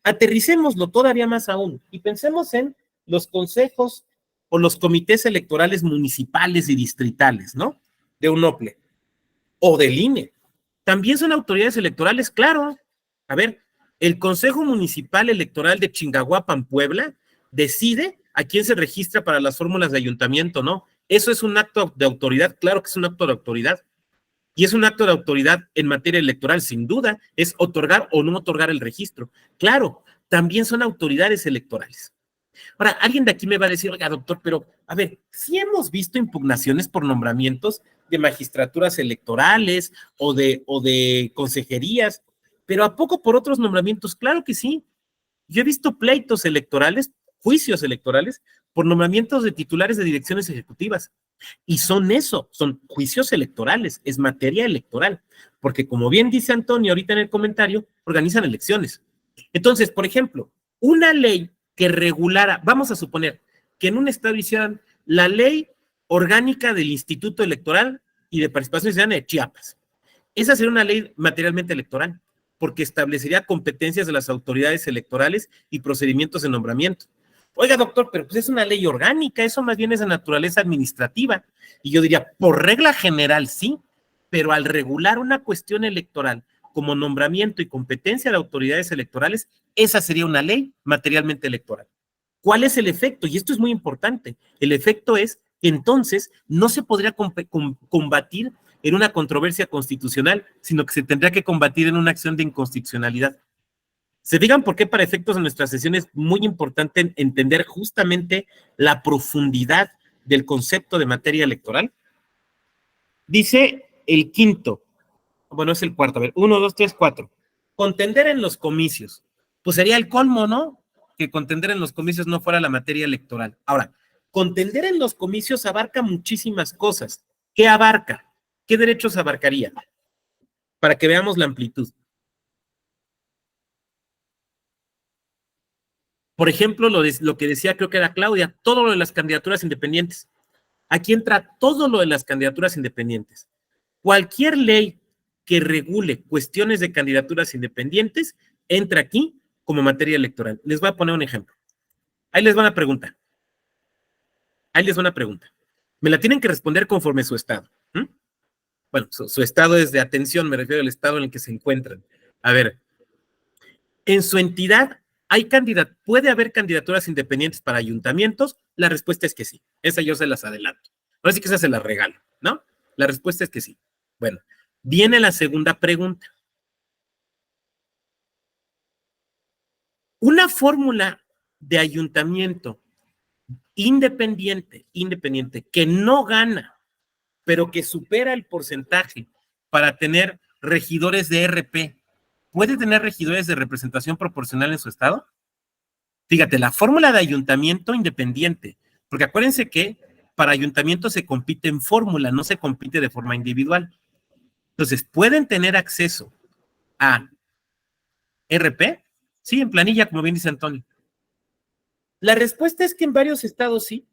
Aterricémoslo todavía más aún y pensemos en los consejos o los comités electorales municipales y distritales, ¿no? De un OPLE o del INE. También son autoridades electorales, claro. A ver, el Consejo Municipal Electoral de Chingahuapan, Puebla, decide a quién se registra para las fórmulas de ayuntamiento, ¿no? Eso es un acto de autoridad, claro que es un acto de autoridad. Y es un acto de autoridad en materia electoral, sin duda, es otorgar o no otorgar el registro. Claro, también son autoridades electorales. Ahora, alguien de aquí me va a decir, oiga, doctor, pero, a ver, sí hemos visto impugnaciones por nombramientos de magistraturas electorales o de consejerías, pero ¿a poco por otros nombramientos? Claro que sí. Yo he visto pleitos electorales, juicios electorales, por nombramientos de titulares de direcciones ejecutivas. Y son eso, son juicios electorales, es materia electoral, porque como bien dice Antonio ahorita en el comentario, organizan elecciones. Entonces, por ejemplo, una ley que regulara, vamos a suponer que en un estado hicieran la ley orgánica del Instituto Electoral y de Participación Ciudadana de Chiapas. Esa sería una ley materialmente electoral, porque establecería competencias de las autoridades electorales y procedimientos de nombramiento. Oiga, doctor, pero pues es una ley orgánica, eso más bien es de naturaleza administrativa. Y yo diría, por regla general sí, pero al regular una cuestión electoral como nombramiento y competencia de autoridades electorales, esa sería una ley materialmente electoral. ¿Cuál es el efecto? Y esto es muy importante. El efecto es que entonces no se podría combatir en una controversia constitucional, sino que se tendría que combatir en una acción de inconstitucionalidad. ¿Se fijan por qué para efectos de nuestra sesión es muy importante entender justamente la profundidad del concepto de materia electoral? Dice el quinto, bueno, es el cuarto, a ver, 1, 2, 3, 4. Contender en los comicios. Pues sería el colmo, ¿no? Que contender en los comicios no fuera la materia electoral. Ahora, contender en los comicios abarca muchísimas cosas. ¿Qué abarca? ¿Qué derechos abarcaría? Para que veamos la amplitud. Por ejemplo, lo que decía, creo que era Claudia, todo lo de las candidaturas independientes. Aquí entra todo lo de las candidaturas independientes. Cualquier ley que regule cuestiones de candidaturas independientes entra aquí como materia electoral. Les voy a poner un ejemplo. Ahí les va una pregunta. Me la tienen que responder conforme su estado. Bueno, su estado es de atención, me refiero al estado en el que se encuentran. A ver, en su entidad ¿puede haber candidaturas independientes para ayuntamientos? La respuesta es que sí. Esa yo se las adelanto. Ahora sí que esa se las regalo, ¿no? La respuesta es que sí. Bueno, viene la segunda pregunta. Una fórmula de ayuntamiento independiente, que no gana, pero que supera el porcentaje para tener regidores de RP, ¿puede tener regidores de representación proporcional en su estado? Fíjate, la fórmula de ayuntamiento independiente, porque acuérdense que para ayuntamiento se compite en fórmula, no se compite de forma individual. Entonces, ¿pueden tener acceso a RP? Sí, en planilla, como bien dice Antonio. La respuesta es que en varios estados sí,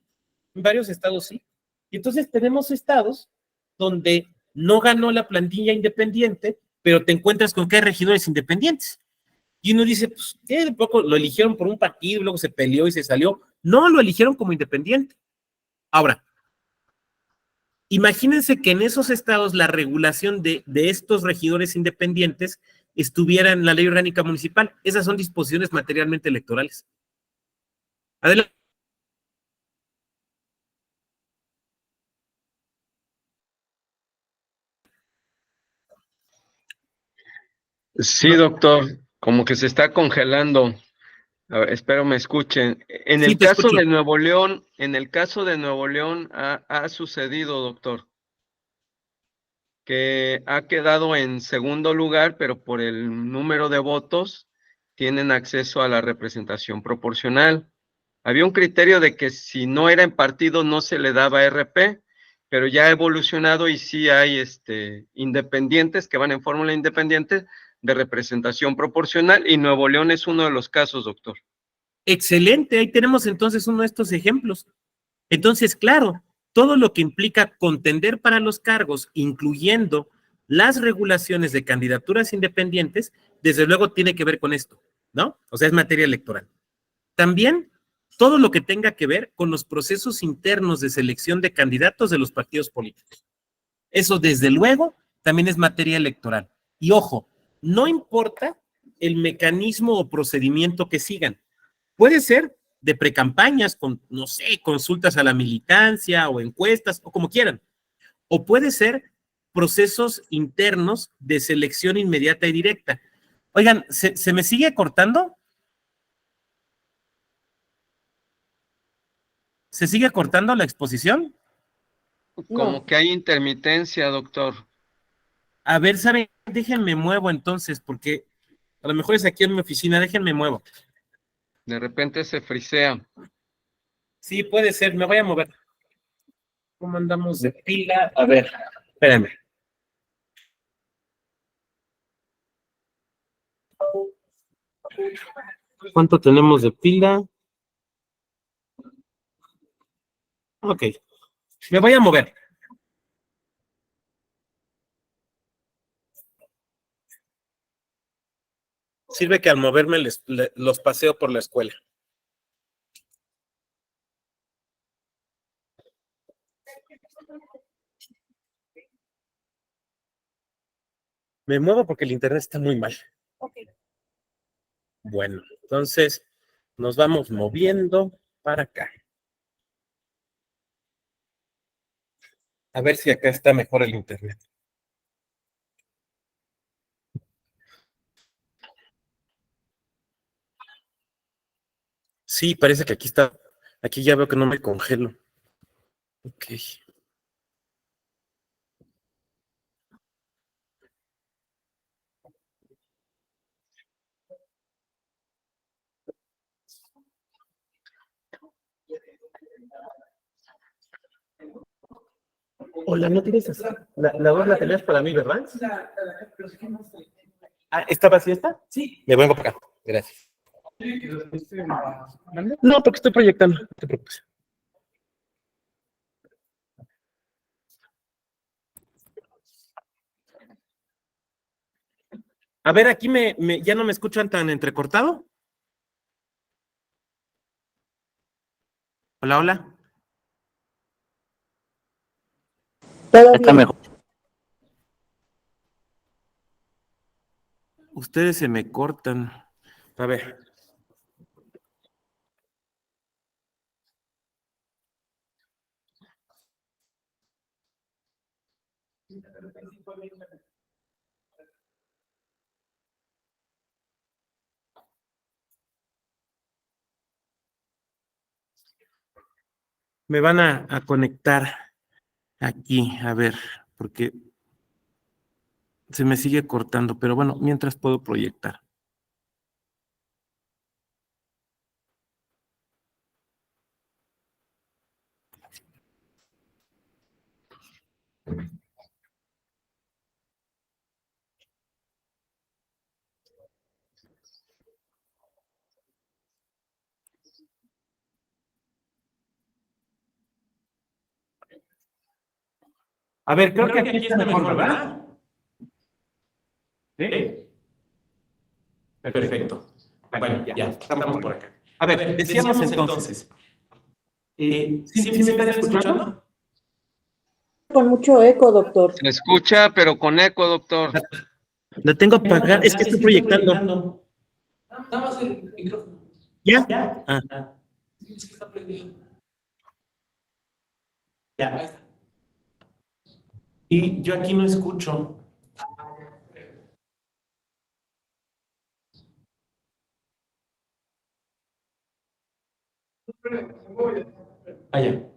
Y entonces tenemos estados donde no ganó la plantilla independiente, pero te encuentras con que hay regidores independientes. Y uno dice, pues, ¿qué? De poco lo eligieron por un partido, luego se peleó y se salió. No, lo eligieron como independiente. Ahora, imagínense que en esos estados la regulación de estos regidores independientes estuviera en la ley orgánica municipal. Esas son disposiciones materialmente electorales. Adelante.
Sí, doctor, como que se está congelando. A ver, espero me escuchen. En
Sí,
el
te
caso
escucho.
de Nuevo León, en el caso de Nuevo León ha sucedido, doctor, que ha quedado en segundo lugar, pero por el número de votos tienen acceso a la representación proporcional. Había un criterio de que si no era en partido no se le daba RP, pero ya ha evolucionado y sí hay independientes que van en fórmula independiente de representación proporcional y Nuevo León es uno de los casos, doctor.
Excelente, ahí tenemos entonces uno de estos ejemplos. Entonces, claro, todo lo que implica contender para los cargos, incluyendo las regulaciones de candidaturas independientes, desde luego tiene que ver con esto, ¿no? O sea, es materia electoral. También todo lo que tenga que ver con los procesos internos de selección de candidatos de los partidos políticos. Eso, desde luego, también es materia electoral. Y ojo, no importa el mecanismo o procedimiento que sigan. Puede ser de precampañas con, no sé, consultas a la militancia o encuestas o como quieran. O puede ser procesos internos de selección inmediata y directa. Oigan, ¿se me sigue cortando? ¿Se sigue cortando la exposición?
Como
No,
que hay intermitencia, doctor.
A ver, ¿saben? Déjenme muevo entonces, porque a lo mejor es aquí en mi oficina, déjenme muevo.
De repente se frisea.
Sí, puede ser, me voy a mover. ¿Cómo andamos de pila? A ver, espérame. ¿Cuánto tenemos de pila? Ok, me voy a mover. Sirve que al moverme los paseo por la escuela. Me muevo porque el internet está muy mal. Bueno, entonces nos vamos moviendo para acá. A ver si acá está mejor el internet. Sí, parece que aquí está. Aquí ya veo que no me congelo. Ok. Hola, ¿no tienes esa? La voz la tenías para mí, ¿verdad? Ah, ¿está vacía esta? Sí. Me vengo para acá. Gracias. No, porque estoy proyectando. No te preocupes. A ver, aquí ya no me escuchan tan entrecortado. Hola, hola.
todo
Está
bien.
mejor.
Ustedes se me cortan. A ver. Me van a conectar aquí, a ver, porque se me sigue cortando, pero bueno, mientras puedo proyectar. A ver, creo que aquí está mejor, ¿verdad? ¿Sí? Perfecto. Bueno, ya, estamos por acá. A ver, decíamos entonces, ¿sí me están escuchando?
Con mucho eco, doctor.
Se escucha, pero con eco, doctor.
La tengo apagada, es que estoy proyectando. ¿Ya? Ah, ya. Y yo aquí no escucho. Allá.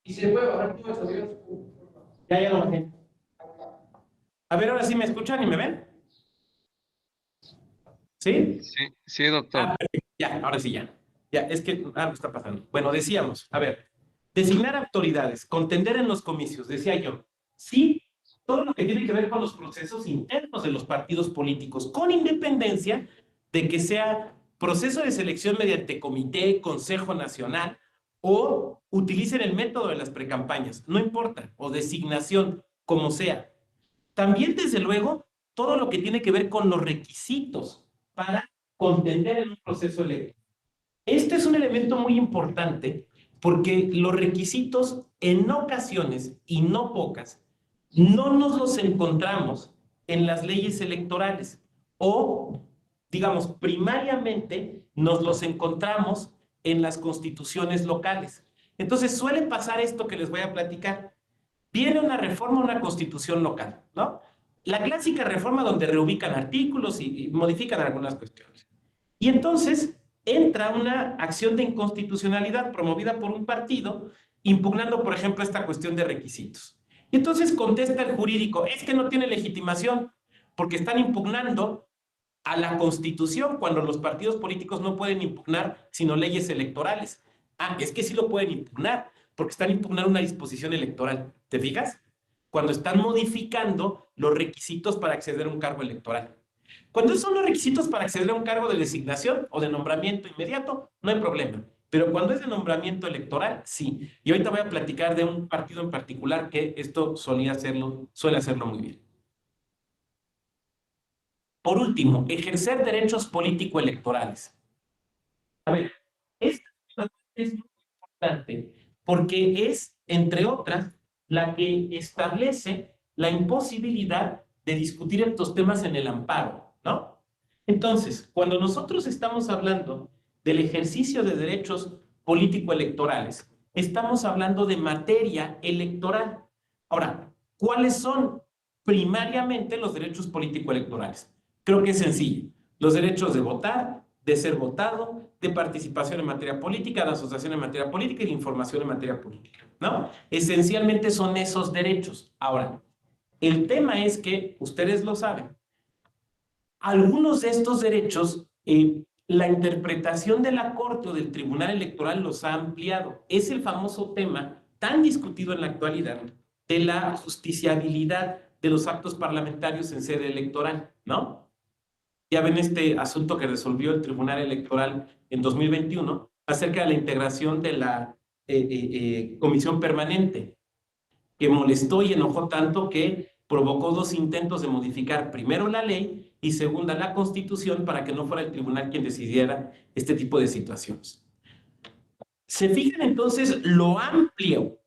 Y se puede bajar todo eso, Dios. Ya lo bajé. A ver, ahora sí me escuchan y me ven. ¿Sí?
Sí, doctor.
Ya, ahora sí ya. Ya, es que algo está pasando. Bueno, decíamos, a ver, designar autoridades, contender en los comicios, decía yo. Sí, todo lo que tiene que ver con los procesos internos de los partidos políticos, con independencia de que sea proceso de selección mediante comité, consejo nacional, o utilicen el método de las precampañas, no importa, o designación, como sea. También, desde luego, todo lo que tiene que ver con los requisitos para contender en un proceso electoral. Este es un elemento muy importante porque los requisitos en ocasiones, y no pocas, no nos los encontramos en las leyes electorales o, digamos, primariamente nos los encontramos en las constituciones locales. Entonces suele pasar esto que les voy a platicar. Viene una reforma, una constitución local, ¿no? La clásica reforma donde reubican artículos y modifican algunas cuestiones. Y entonces entra una acción de inconstitucionalidad promovida por un partido, impugnando, por ejemplo, esta cuestión de requisitos. Y entonces contesta el jurídico, es que no tiene legitimación, porque están impugnando a la Constitución cuando los partidos políticos no pueden impugnar sino leyes electorales. Ah, es que sí lo pueden impugnar, porque están impugnando una disposición electoral. ¿Te fijas? Cuando están modificando los requisitos para acceder a un cargo electoral. Cuando son los requisitos para acceder a un cargo de designación o de nombramiento inmediato, no hay problema. Pero cuando es de nombramiento electoral, sí. Y ahorita voy a platicar de un partido en particular que esto suele hacerlo muy bien. Por último, ejercer derechos político-electorales. A ver, esta es muy importante porque es, entre otras, la que establece la imposibilidad de discutir estos temas en el amparo, ¿no? Entonces, cuando nosotros estamos hablando del ejercicio de derechos político-electorales, estamos hablando de materia electoral. Ahora, ¿cuáles son primariamente los derechos político-electorales? Creo que es sencillo. Los derechos de votar, de ser votado, de participación en materia política, de asociación en materia política y de información en materia política, ¿no? Esencialmente son esos derechos. Ahora, el tema es que, ustedes lo saben, algunos de estos derechos, la interpretación de la Corte o del Tribunal Electoral los ha ampliado. Es el famoso tema tan discutido en la actualidad de la justiciabilidad de los actos parlamentarios en sede electoral, ¿no? Ya ven este asunto que resolvió el Tribunal Electoral en 2021 acerca de la integración de la comisión permanente, que molestó y enojó tanto que provocó 2 intentos de modificar primero la ley y segunda la Constitución para que no fuera el tribunal quien decidiera este tipo de situaciones. ¿Se fijan entonces lo amplio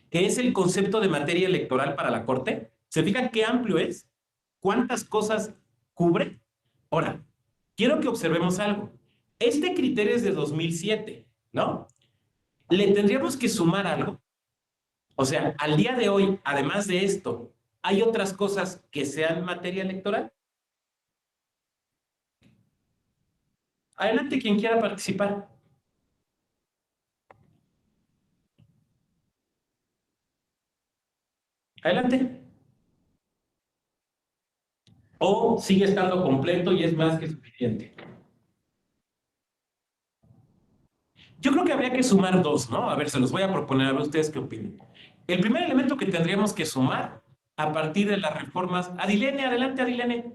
que es el concepto de materia electoral para la Corte? ¿Se fijan qué amplio es? ¿Cuántas cosas cubre? Ahora, quiero que observemos algo. Este criterio es de 2007, ¿no? ¿Le tendríamos que sumar algo? O sea, al día de hoy, además de esto, ¿hay otras cosas que sean materia electoral? Adelante, quien quiera participar. Adelante. O sigue estando completo y es más que suficiente. Yo creo que habría que sumar 2, ¿no? A ver, se los voy a proponer, a ver ustedes qué opinan. El primer elemento que tendríamos que sumar a partir de las reformas... Adilene, adelante, Adilene.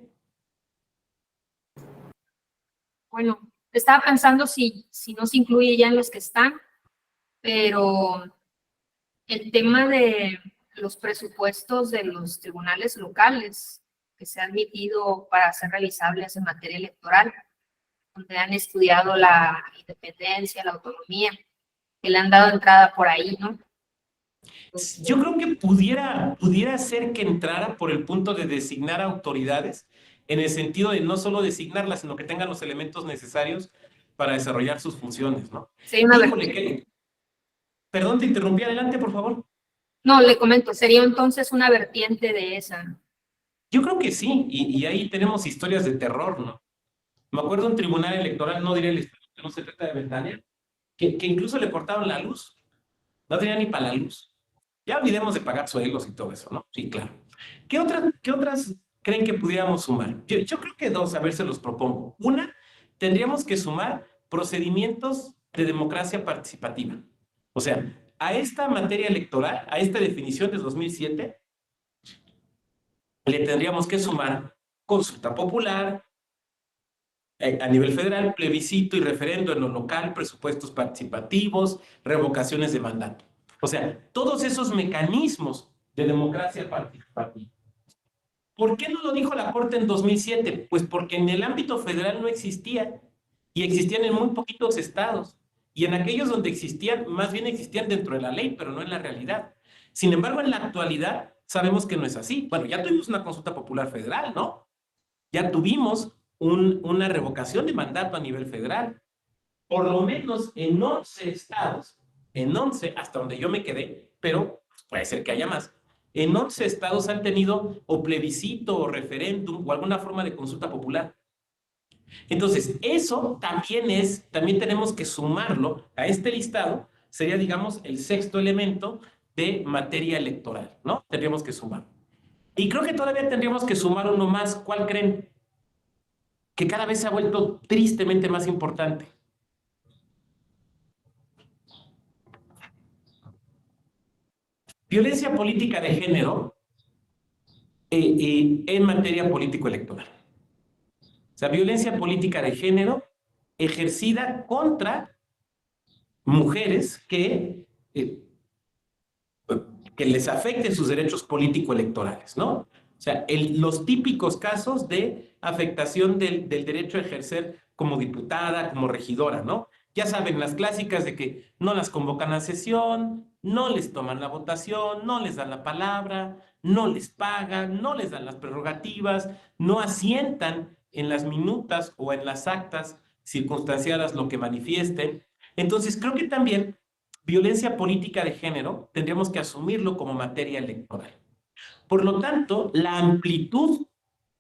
Bueno, estaba pensando si no se incluye ya en los que están, pero el tema de los presupuestos de los tribunales locales que se han admitido para ser realizables en materia electoral, donde han estudiado la independencia, la autonomía, que le han dado entrada por ahí, ¿no?
Yo creo que pudiera ser que entrara por el punto de designar autoridades, en el sentido de no solo designarlas, sino que tengan los elementos necesarios para desarrollar sus funciones, ¿no?
Sería una
Híjole, perdón, te interrumpí, adelante, por favor.
No, le comento, sería entonces una vertiente de esa.
Yo creo que sí, y ahí tenemos historias de terror, ¿no? Me acuerdo de un tribunal electoral, no diré el estado, que no se trata de Betania, que incluso le cortaron la luz. No tenía ni para la luz. Ya olvidemos de pagar sueldos y todo eso, ¿no? Sí, claro. Qué otras creen que pudiéramos sumar? Yo creo que dos, a ver, se los propongo. Una, tendríamos que sumar procedimientos de democracia participativa. O sea, a esta materia electoral, a esta definición de 2007, le tendríamos que sumar consulta popular, a nivel federal, plebiscito y referendo en lo local, presupuestos participativos, revocaciones de mandato. O sea, todos esos mecanismos de democracia participativa. ¿Por qué no lo dijo la Corte en 2007? Pues porque en el ámbito federal no existía y existían en muy poquitos estados. Y en aquellos donde existían, más bien existían dentro de la ley, pero no en la realidad. Sin embargo, en la actualidad sabemos que no es así. Bueno, ya tuvimos una consulta popular federal, ¿no? Ya tuvimos una revocación de mandato a nivel federal. Por lo menos en 11 estados, en 11 hasta donde yo me quedé, pero puede ser que haya más. En 11 estados han tenido o plebiscito o referéndum o alguna forma de consulta popular. Entonces, eso también tenemos que sumarlo a este listado, sería, digamos, el sexto elemento de materia electoral, ¿no? Tendríamos que sumar. Y creo que todavía tendríamos que sumar uno más. ¿Cuál creen? Que cada vez se ha vuelto tristemente más importante. Violencia política de género en materia político-electoral. O sea, violencia política de género ejercida contra mujeres que les afecten sus derechos político-electorales, ¿no? O sea, los típicos casos de afectación del derecho a ejercer como diputada, como regidora, ¿no? Ya saben, las clásicas de que no las convocan a sesión, no les toman la votación, no les dan la palabra, no les pagan, no les dan las prerrogativas, no asientan en las minutas o en las actas circunstanciadas lo que manifiesten. Entonces, creo que también violencia política de género tendríamos que asumirlo como materia electoral. Por lo tanto, la amplitud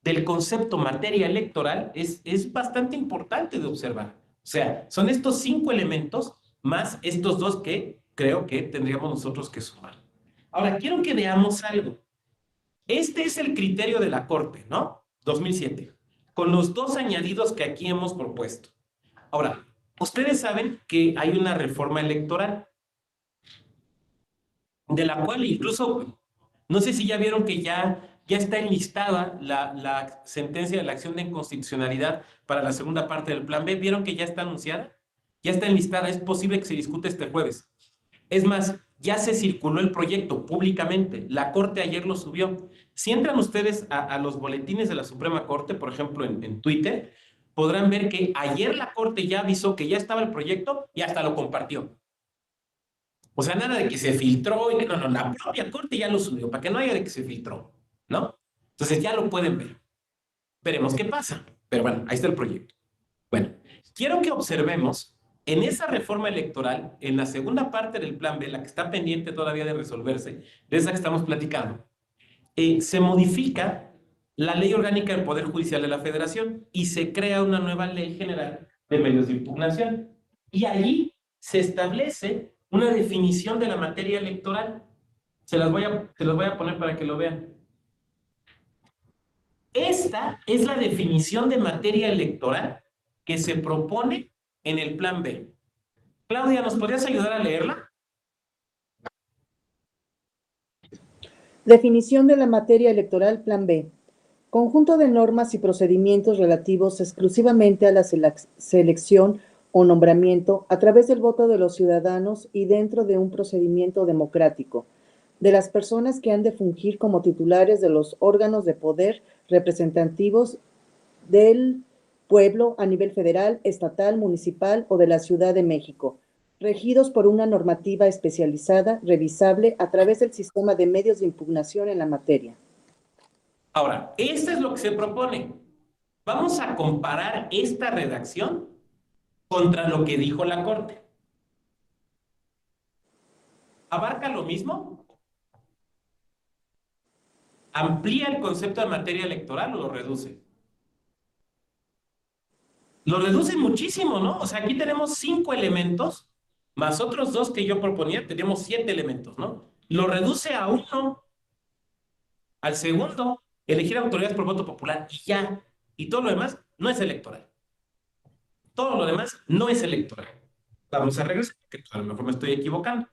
del concepto materia electoral es bastante importante de observar. O sea, son estos 5 elementos más estos 2 que creo que tendríamos nosotros que sumar. Ahora, quiero que veamos algo. Este es el criterio de la Corte, ¿no? 2007, con los 2 añadidos que aquí hemos propuesto. Ahora, ustedes saben que hay una reforma electoral, de la cual incluso, no sé si ya vieron que ya está enlistada la sentencia de la acción de inconstitucionalidad para la segunda parte del Plan B. ¿Vieron que ya está anunciada? Ya está enlistada, es posible que se discute este jueves. Es más, ya se circuló el proyecto públicamente, la Corte ayer lo subió. Si entran ustedes a los boletines de la Suprema Corte, por ejemplo en Twitter, podrán ver que ayer la Corte ya avisó que ya estaba el proyecto y hasta lo compartió. O sea, nada de que se filtró, y no, la propia Corte ya lo subió, para que no haya de que se filtró, ¿no? Entonces ya lo pueden ver. Veremos qué pasa. Pero bueno, ahí está el proyecto. Bueno, quiero que observemos en esa reforma electoral, en la segunda parte del Plan B, la que está pendiente todavía de resolverse, de esa que estamos platicando, se modifica la Ley Orgánica del Poder Judicial de la Federación y se crea una nueva Ley General de Medios de Impugnación. Y allí se establece una definición de la materia electoral. Se las voy a poner para que lo vean. Esta es la definición de materia electoral que se propone en el Plan B. Claudia, ¿nos podrías ayudar a leerla?
Definición de la materia electoral Plan B. Conjunto de normas y procedimientos relativos exclusivamente a la selección o nombramiento a través del voto de los ciudadanos y dentro de un procedimiento democrático de las personas que han de fungir como titulares de los órganos de poder representativos del pueblo a nivel federal, estatal, municipal o de la Ciudad de México, regidos por una normativa especializada, revisable a través del sistema de medios de impugnación en la materia.
Ahora, esto es lo que se propone. Vamos a comparar esta redacción contra lo que dijo la Corte. ¿Abarca lo mismo? ¿Amplía el concepto de materia electoral o lo reduce? Lo reduce muchísimo, ¿no? O sea, aquí tenemos 5 elementos, más otros 2 que yo proponía, tenemos 7 elementos, ¿no? Lo reduce a 1, al segundo, elegir autoridades por voto popular y ya. Y todo lo demás no es electoral. Todo lo demás no es electoral. Vamos a regresar, que a lo mejor me estoy equivocando.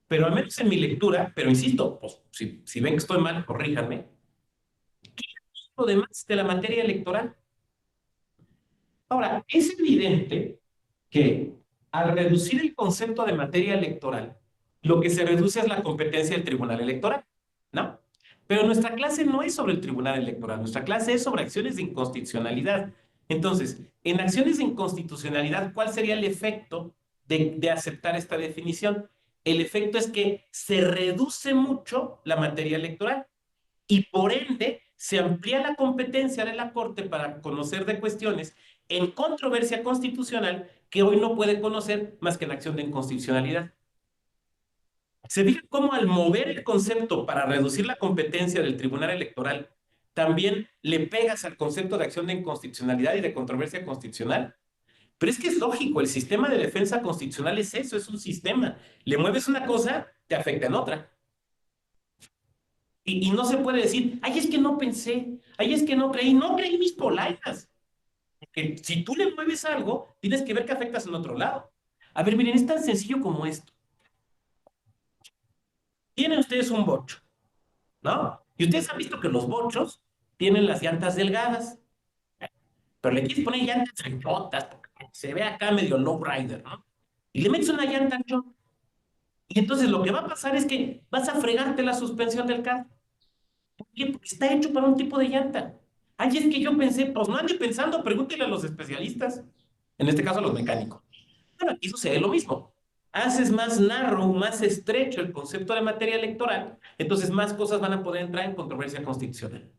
Pero al menos en mi lectura, pero insisto, pues, si ven que estoy mal, corríjanme. ¿Qué es lo demás de la materia electoral? Ahora, es evidente que al reducir el concepto de materia electoral, lo que se reduce es la competencia del Tribunal Electoral, ¿no? Pero nuestra clase no es sobre el Tribunal Electoral, nuestra clase es sobre acciones de inconstitucionalidad. Entonces, en acciones de inconstitucionalidad, ¿cuál sería el efecto de aceptar esta definición? El efecto es que se reduce mucho la materia electoral y por ende se amplía la competencia de la Corte para conocer de cuestiones en controversia constitucional que hoy no puede conocer más que en acción de inconstitucionalidad. ¿Se fijan cómo al mover el concepto para reducir la competencia del Tribunal Electoral, también le pegas al concepto de acción de inconstitucionalidad y de controversia constitucional? Pero es que es lógico, el sistema de defensa constitucional es eso, es un sistema. Le mueves una cosa, te afecta en otra. Y no se puede decir, ay, es que no pensé, ay, es que no creí mis polainas. Porque si tú le mueves algo, tienes que ver que afectas en otro lado. A ver, miren, es tan sencillo como esto. Tienen ustedes un bocho, ¿no? Y ustedes han visto que los bochos tienen las llantas delgadas, pero le quieres poner llantas anchotas, porque se ve acá medio lowrider, ¿no? Y le metes una llanta anchota. Y entonces lo que va a pasar es que vas a fregarte la suspensión del carro. ¿Por qué? Porque está hecho para un tipo de llanta. Ay, es que yo pensé, pues no ande pensando, pregúntele a los especialistas. En este caso, a los mecánicos. Bueno, aquí sucede lo mismo. Haces más narrow, más estrecho el concepto de materia electoral, entonces más cosas van a poder entrar en controversia constitucional.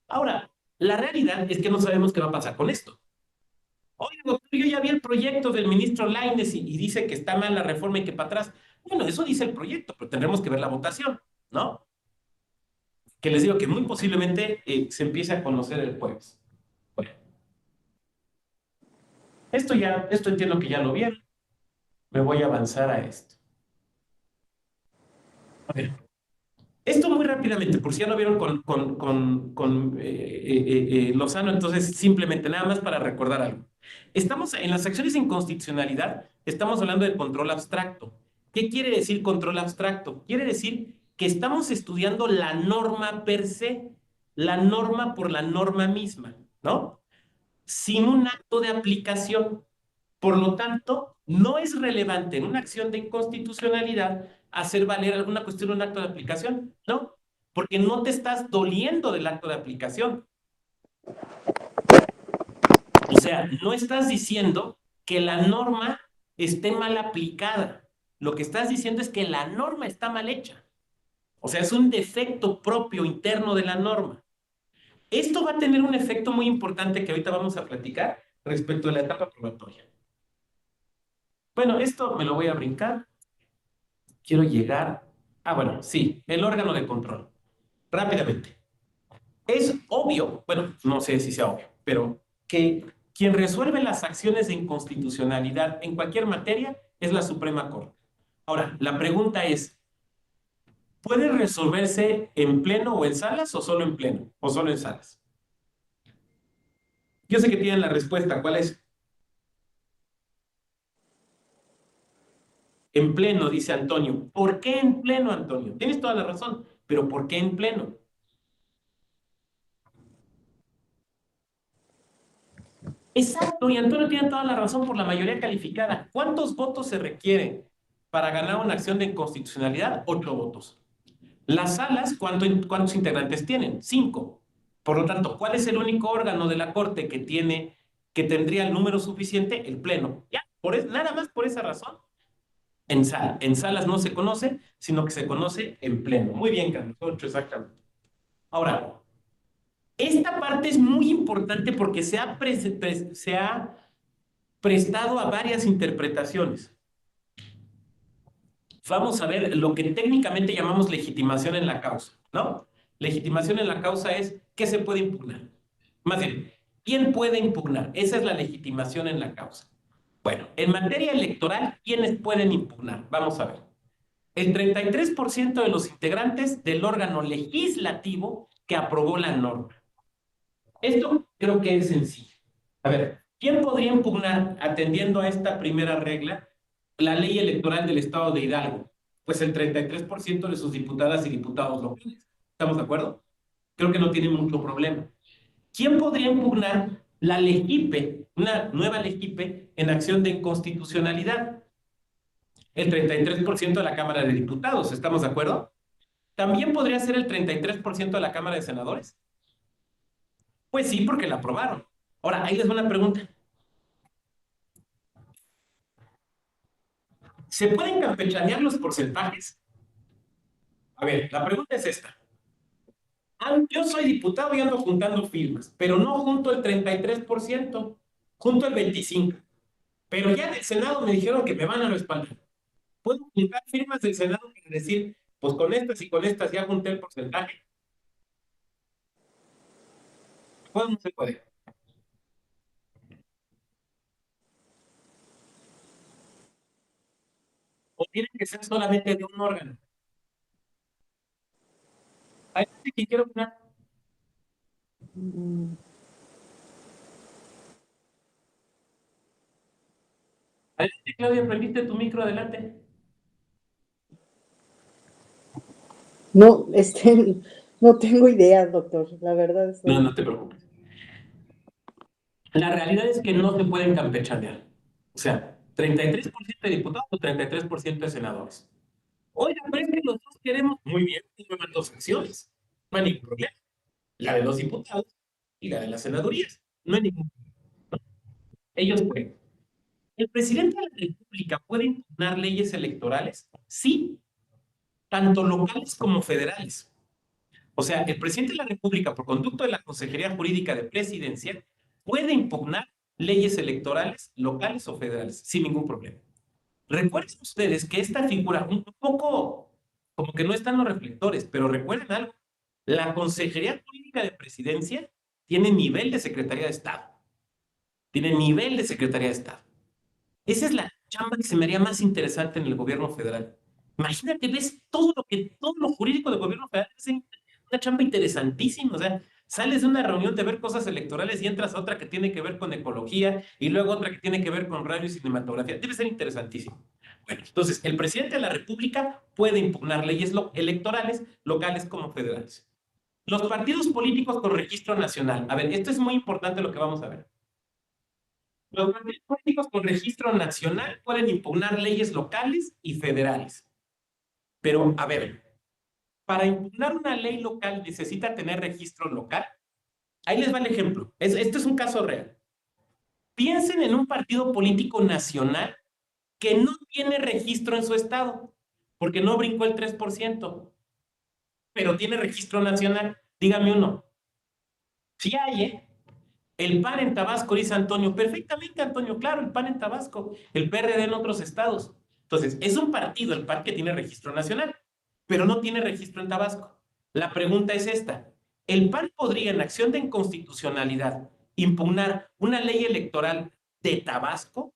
Ahora, la realidad es que no sabemos qué va a pasar con esto. Oye, doctor, yo ya vi el proyecto del ministro Lainez y dice que está mal la reforma y que para atrás. Bueno, eso dice el proyecto, pero tendremos que ver la votación, ¿no? Que les digo que muy posiblemente se empiece a conocer el jueves. Bueno, esto entiendo que ya lo vieron. Me voy a avanzar a esto. A ver, esto muy rápidamente, por si ya lo vieron con Lozano, entonces simplemente nada más para recordar algo. Estamos en las acciones de inconstitucionalidad, estamos hablando de control abstracto. ¿Qué quiere decir control abstracto? Quiere decir que estamos estudiando la norma per se, la norma por la norma misma, ¿no? Sin un acto de aplicación. Por lo tanto, no es relevante en una acción de inconstitucionalidad hacer valer alguna cuestión de un acto de aplicación, ¿no? Porque no te estás doliendo del acto de aplicación. O sea, no estás diciendo que la norma esté mal aplicada. Lo que estás diciendo es que la norma está mal hecha. O sea, es un defecto propio interno de la norma. Esto va a tener un efecto muy importante que ahorita vamos a platicar respecto a la etapa probatoria. Bueno, esto me lo voy a brincar. Quiero llegar... bueno, sí, el órgano de control. Rápidamente. Es obvio, bueno, no sé si sea obvio, pero que quien resuelve las acciones de inconstitucionalidad en cualquier materia es la Suprema Corte. Ahora, la pregunta es, ¿puede resolverse en pleno o en salas o solo en pleno o solo en salas? Yo sé que tienen la respuesta, ¿cuál es? En pleno, dice Antonio. ¿Por qué en pleno, Antonio? Tienes toda la razón, pero ¿por qué en pleno? Exacto, y Antonio tiene toda la razón por la mayoría calificada. ¿Cuántos votos se requieren para ganar una acción de inconstitucionalidad? 8 votos. Las salas, ¿cuántos integrantes tienen? 5. Por lo tanto, ¿cuál es el único órgano de la Corte que tendría el número suficiente? El Pleno. Ya, nada más por esa razón. En salas no se conoce, sino que se conoce en Pleno. Muy bien, Carlos. 8 exactamente. Ahora, esta parte es muy importante porque se ha prestado a varias interpretaciones. Vamos a ver lo que técnicamente llamamos legitimación en la causa, ¿no? Legitimación en la causa es ¿qué se puede impugnar? Más bien, ¿Quién puede impugnar? Esa es la legitimación en la causa. Bueno, en materia electoral, ¿quiénes pueden impugnar? Vamos a ver. El 33% de los integrantes del órgano legislativo que aprobó la norma. Esto creo que es sencillo. A ver, ¿quién podría impugnar, atendiendo a esta primera regla, la ley electoral del estado de Hidalgo? Pues el 33% de sus diputadas y diputados locales. ¿Estamos de acuerdo? Creo que no tiene mucho problema. ¿Quién podría impugnar la LEGIPE, una nueva LEGIPE en acción de inconstitucionalidad? El 33% de la Cámara de Diputados, ¿estamos de acuerdo? ¿También podría ser el 33% de la Cámara de Senadores? Pues sí, porque la aprobaron. Ahora, ahí les va una pregunta. ¿Se pueden campechanear los porcentajes? A ver, la pregunta es esta. Yo soy diputado y ando juntando firmas, pero no junto el 33%, junto el 25%. Pero ya del Senado me dijeron que me van a respaldar. ¿Puedo juntar firmas del Senado para decir, pues con estas y con estas ya junté el porcentaje? ¿Puedo o no se puede? ¿O tienen que ser solamente de un órgano? Hay gente que quiere opinar.
Mm,
Adelante, Claudia, prendiste tu micro, adelante.
No, no tengo idea, doctor, la verdad.
No, no te preocupes. La realidad es que no se pueden campechanear. O sea, 33% de diputados o 33% de senadores. Oiga, pero es que los dos queremos. Muy bien, toman dos acciones. No hay ningún problema. La de los diputados y la de las senadurías. No hay ningún problema. Ellos pueden. ¿El presidente de la República puede impugnar leyes electorales? Sí, tanto locales como federales. O sea, el presidente de la República, por conducto de la Consejería Jurídica de Presidencia, puede impugnar leyes electorales locales o federales sin ningún problema. Recuerden ustedes que esta figura, un poco como que no están los reflectores, pero recuerden algo. La Consejería Jurídica de Presidencia tiene nivel de Secretaría de Estado. Tiene nivel de Secretaría de Estado. Esa es la chamba que se me haría más interesante en el gobierno federal. Imagínate, ves todo lo jurídico del gobierno federal, es una chamba interesantísima. O sea, sales de una reunión de ver cosas electorales y entras a otra que tiene que ver con ecología y luego otra que tiene que ver con radio y cinematografía. Debe ser interesantísimo. Bueno, entonces, el presidente de la República puede impugnar leyes electorales, locales como federales. Los partidos políticos con registro nacional. A ver, esto es muy importante lo que vamos a ver. Los partidos políticos con registro nacional pueden impugnar leyes locales y federales. Pero, a ver, para impugnar una ley local necesita tener registro local. Ahí les va el ejemplo. Este es un caso real. Piensen en un partido político nacional que no tiene registro en su estado, porque no brincó el 3%, pero tiene registro nacional. Dígame uno. Sí hay, ¿eh? El PAN en Tabasco, dice Antonio. Perfectamente, Antonio, claro, el PAN en Tabasco, el PRD en otros estados. Entonces, es un partido, el PAN, que tiene registro nacional, pero no tiene registro en Tabasco. La pregunta es esta. ¿El PAN podría, en acción de inconstitucionalidad, impugnar una ley electoral de Tabasco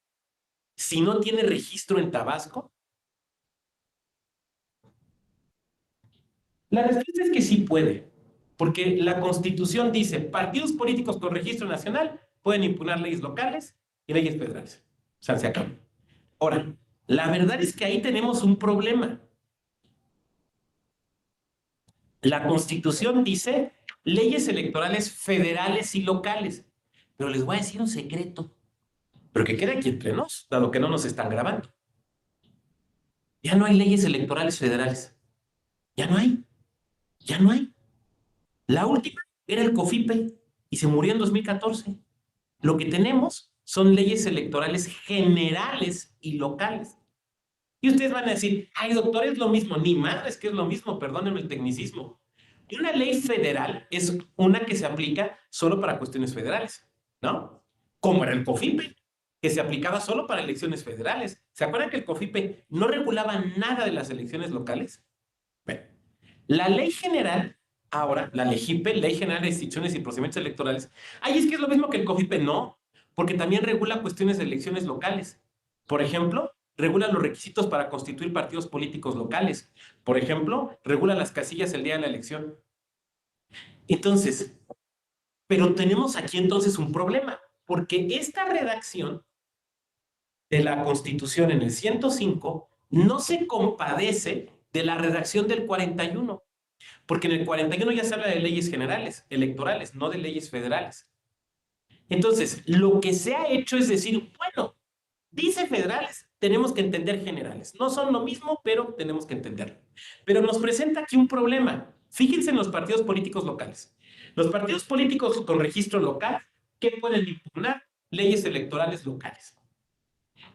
si no tiene registro en Tabasco? La respuesta es que sí puede, porque la Constitución dice, partidos políticos con registro nacional pueden impugnar leyes locales y leyes federales. O sea, se acabó. Ahora, la verdad es que ahí tenemos un problema. La Constitución dice leyes electorales federales y locales, pero les voy a decir un secreto, pero que quede aquí entre nos, dado que no nos están grabando. Ya no hay leyes electorales federales. Ya no hay. Ya no hay. La última era el COFIPE y se murió en 2014. Lo que tenemos son leyes electorales generales y locales. Y ustedes van a decir, ay, doctor, es lo mismo. Ni madre, es que es lo mismo, perdónenme el tecnicismo. Una ley federal es una que se aplica solo para cuestiones federales, ¿no? Como era el COFIPE, que se aplicaba solo para elecciones federales. ¿Se acuerdan que el COFIPE no regulaba nada de las elecciones locales? Bueno, la ley general ahora la LEGIPE, Ley General de Instituciones y Procedimientos Electorales. Ay, es que es lo mismo que el COFIPE, no, porque también regula cuestiones de elecciones locales. Por ejemplo, regula los requisitos para constituir partidos políticos locales. Por ejemplo, regula las casillas el día de la elección. Entonces, pero tenemos aquí entonces un problema, porque esta redacción de la Constitución en el 105 no se compadece de la redacción del 41, porque en el 41 ya se habla de leyes generales, electorales, no de leyes federales. Entonces, lo que se ha hecho es decir, bueno, dice federales, tenemos que entender generales. No son lo mismo, pero tenemos que entenderlo. Pero nos presenta aquí un problema. Fíjense en los partidos políticos locales. Los partidos políticos con registro local, ¿qué pueden impugnar? Leyes electorales locales.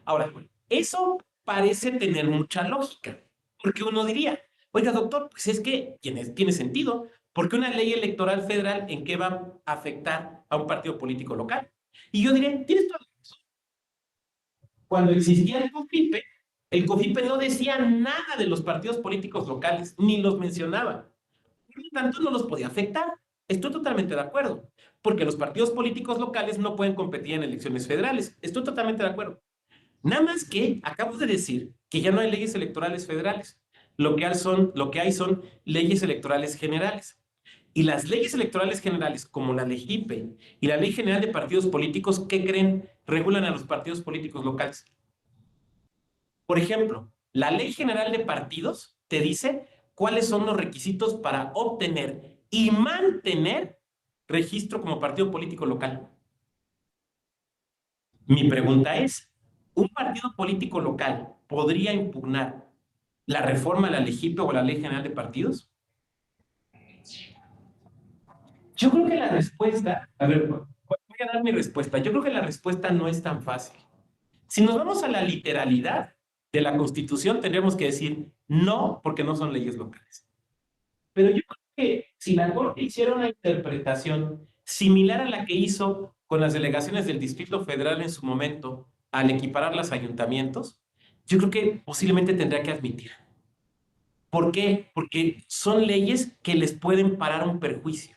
Ahora, eso parece tener mucha lógica, porque uno diría, oiga, doctor, pues es que tiene sentido, porque una ley electoral federal, ¿en qué va a afectar a un partido político local? Y yo diré, tienes toda la razón. Cuando existía el COFIPE no decía nada de los partidos políticos locales, ni los mencionaba. Por lo tanto, no los podía afectar. Estoy totalmente de acuerdo, porque los partidos políticos locales no pueden competir en elecciones federales. Estoy totalmente de acuerdo. Nada más que acabo de decir que ya no hay leyes electorales federales. Lo que hay son leyes electorales generales. Y las leyes electorales generales, como la LEGIPE y la Ley General de Partidos Políticos, ¿qué creen? Regulan a los partidos políticos locales. Por ejemplo, la Ley General de Partidos te dice cuáles son los requisitos para obtener y mantener registro como partido político local. Mi pregunta es, ¿un partido político local podría impugnar la reforma a la LEGIPE o a la Ley General de Partidos? Yo creo que la respuesta, a ver, voy a dar mi respuesta. Yo creo que la respuesta no es tan fácil. Si nos vamos a la literalidad de la Constitución, tendríamos que decir no, porque no son leyes locales. Pero yo creo que si la Corte hiciera una interpretación similar a la que hizo con las delegaciones del Distrito Federal en su momento, al equiparar los ayuntamientos, yo creo que posiblemente tendría que admitir. ¿Por qué? Porque son leyes que les pueden parar un perjuicio.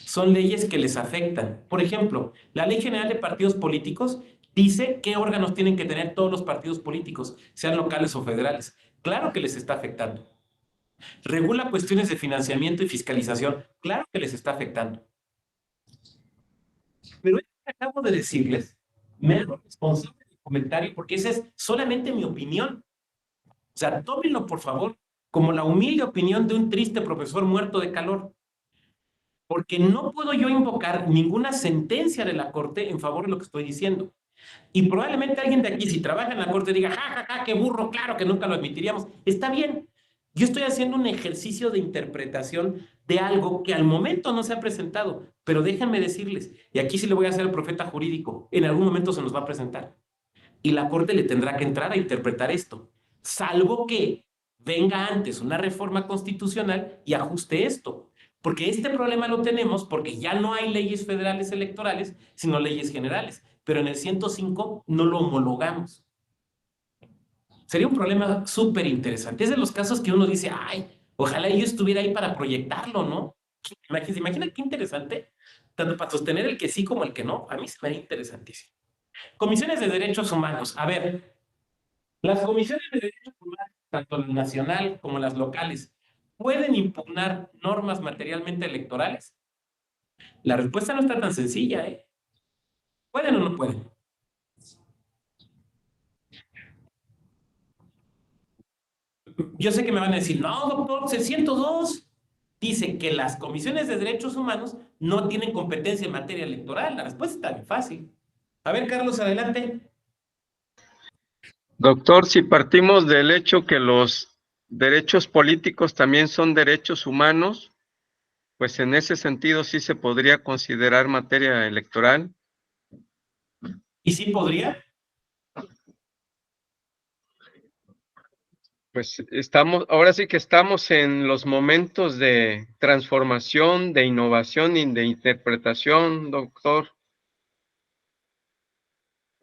Son leyes que les afectan. Por ejemplo, la Ley General de Partidos Políticos dice qué órganos tienen que tener todos los partidos políticos, sean locales o federales. Claro que les está afectando. Regula cuestiones de financiamiento y fiscalización. Claro que les está afectando. Pero esto que acabo de decirles, me hago responsable del comentario porque esa es solamente mi opinión. O sea, tómenlo por favor como la humilde opinión de un triste profesor muerto de calor. Porque no puedo yo invocar ninguna sentencia de la Corte en favor de lo que estoy diciendo. Y probablemente alguien de aquí, si trabaja en la Corte, diga, ja, ja, ja, qué burro, claro que nunca lo admitiríamos. Está bien. Yo estoy haciendo un ejercicio de interpretación de algo que al momento no se ha presentado, pero déjenme decirles, y aquí sí le voy a hacer el profeta jurídico, en algún momento se nos va a presentar. Y la Corte le tendrá que entrar a interpretar esto, salvo que venga antes una reforma constitucional y ajuste esto. Porque este problema lo tenemos porque ya no hay leyes federales electorales, sino leyes generales. Pero en el 105 no lo homologamos. Sería un problema súper interesante. Es de los casos que uno dice, ay, ojalá yo estuviera ahí para proyectarlo, ¿no? Imagina qué interesante, tanto para sostener el que sí como el que no. A mí se me haría interesantísimo. Comisiones de Derechos Humanos. A ver, las comisiones de derechos humanos, tanto la nacional como las locales, ¿pueden impugnar normas materialmente electorales? La respuesta no está tan sencilla, ¿eh? ¿Pueden o no pueden? Yo sé que me van a decir, no, doctor, el 102 dice que las comisiones de derechos humanos no tienen competencia en materia electoral. La respuesta está bien fácil. A ver, Carlos, adelante.
Doctor, si partimos del hecho que los derechos políticos también son derechos humanos, pues en ese sentido sí se podría considerar materia electoral.
¿Y sí podría?
Pues ahora sí que estamos en los momentos de transformación, de innovación y de interpretación, doctor.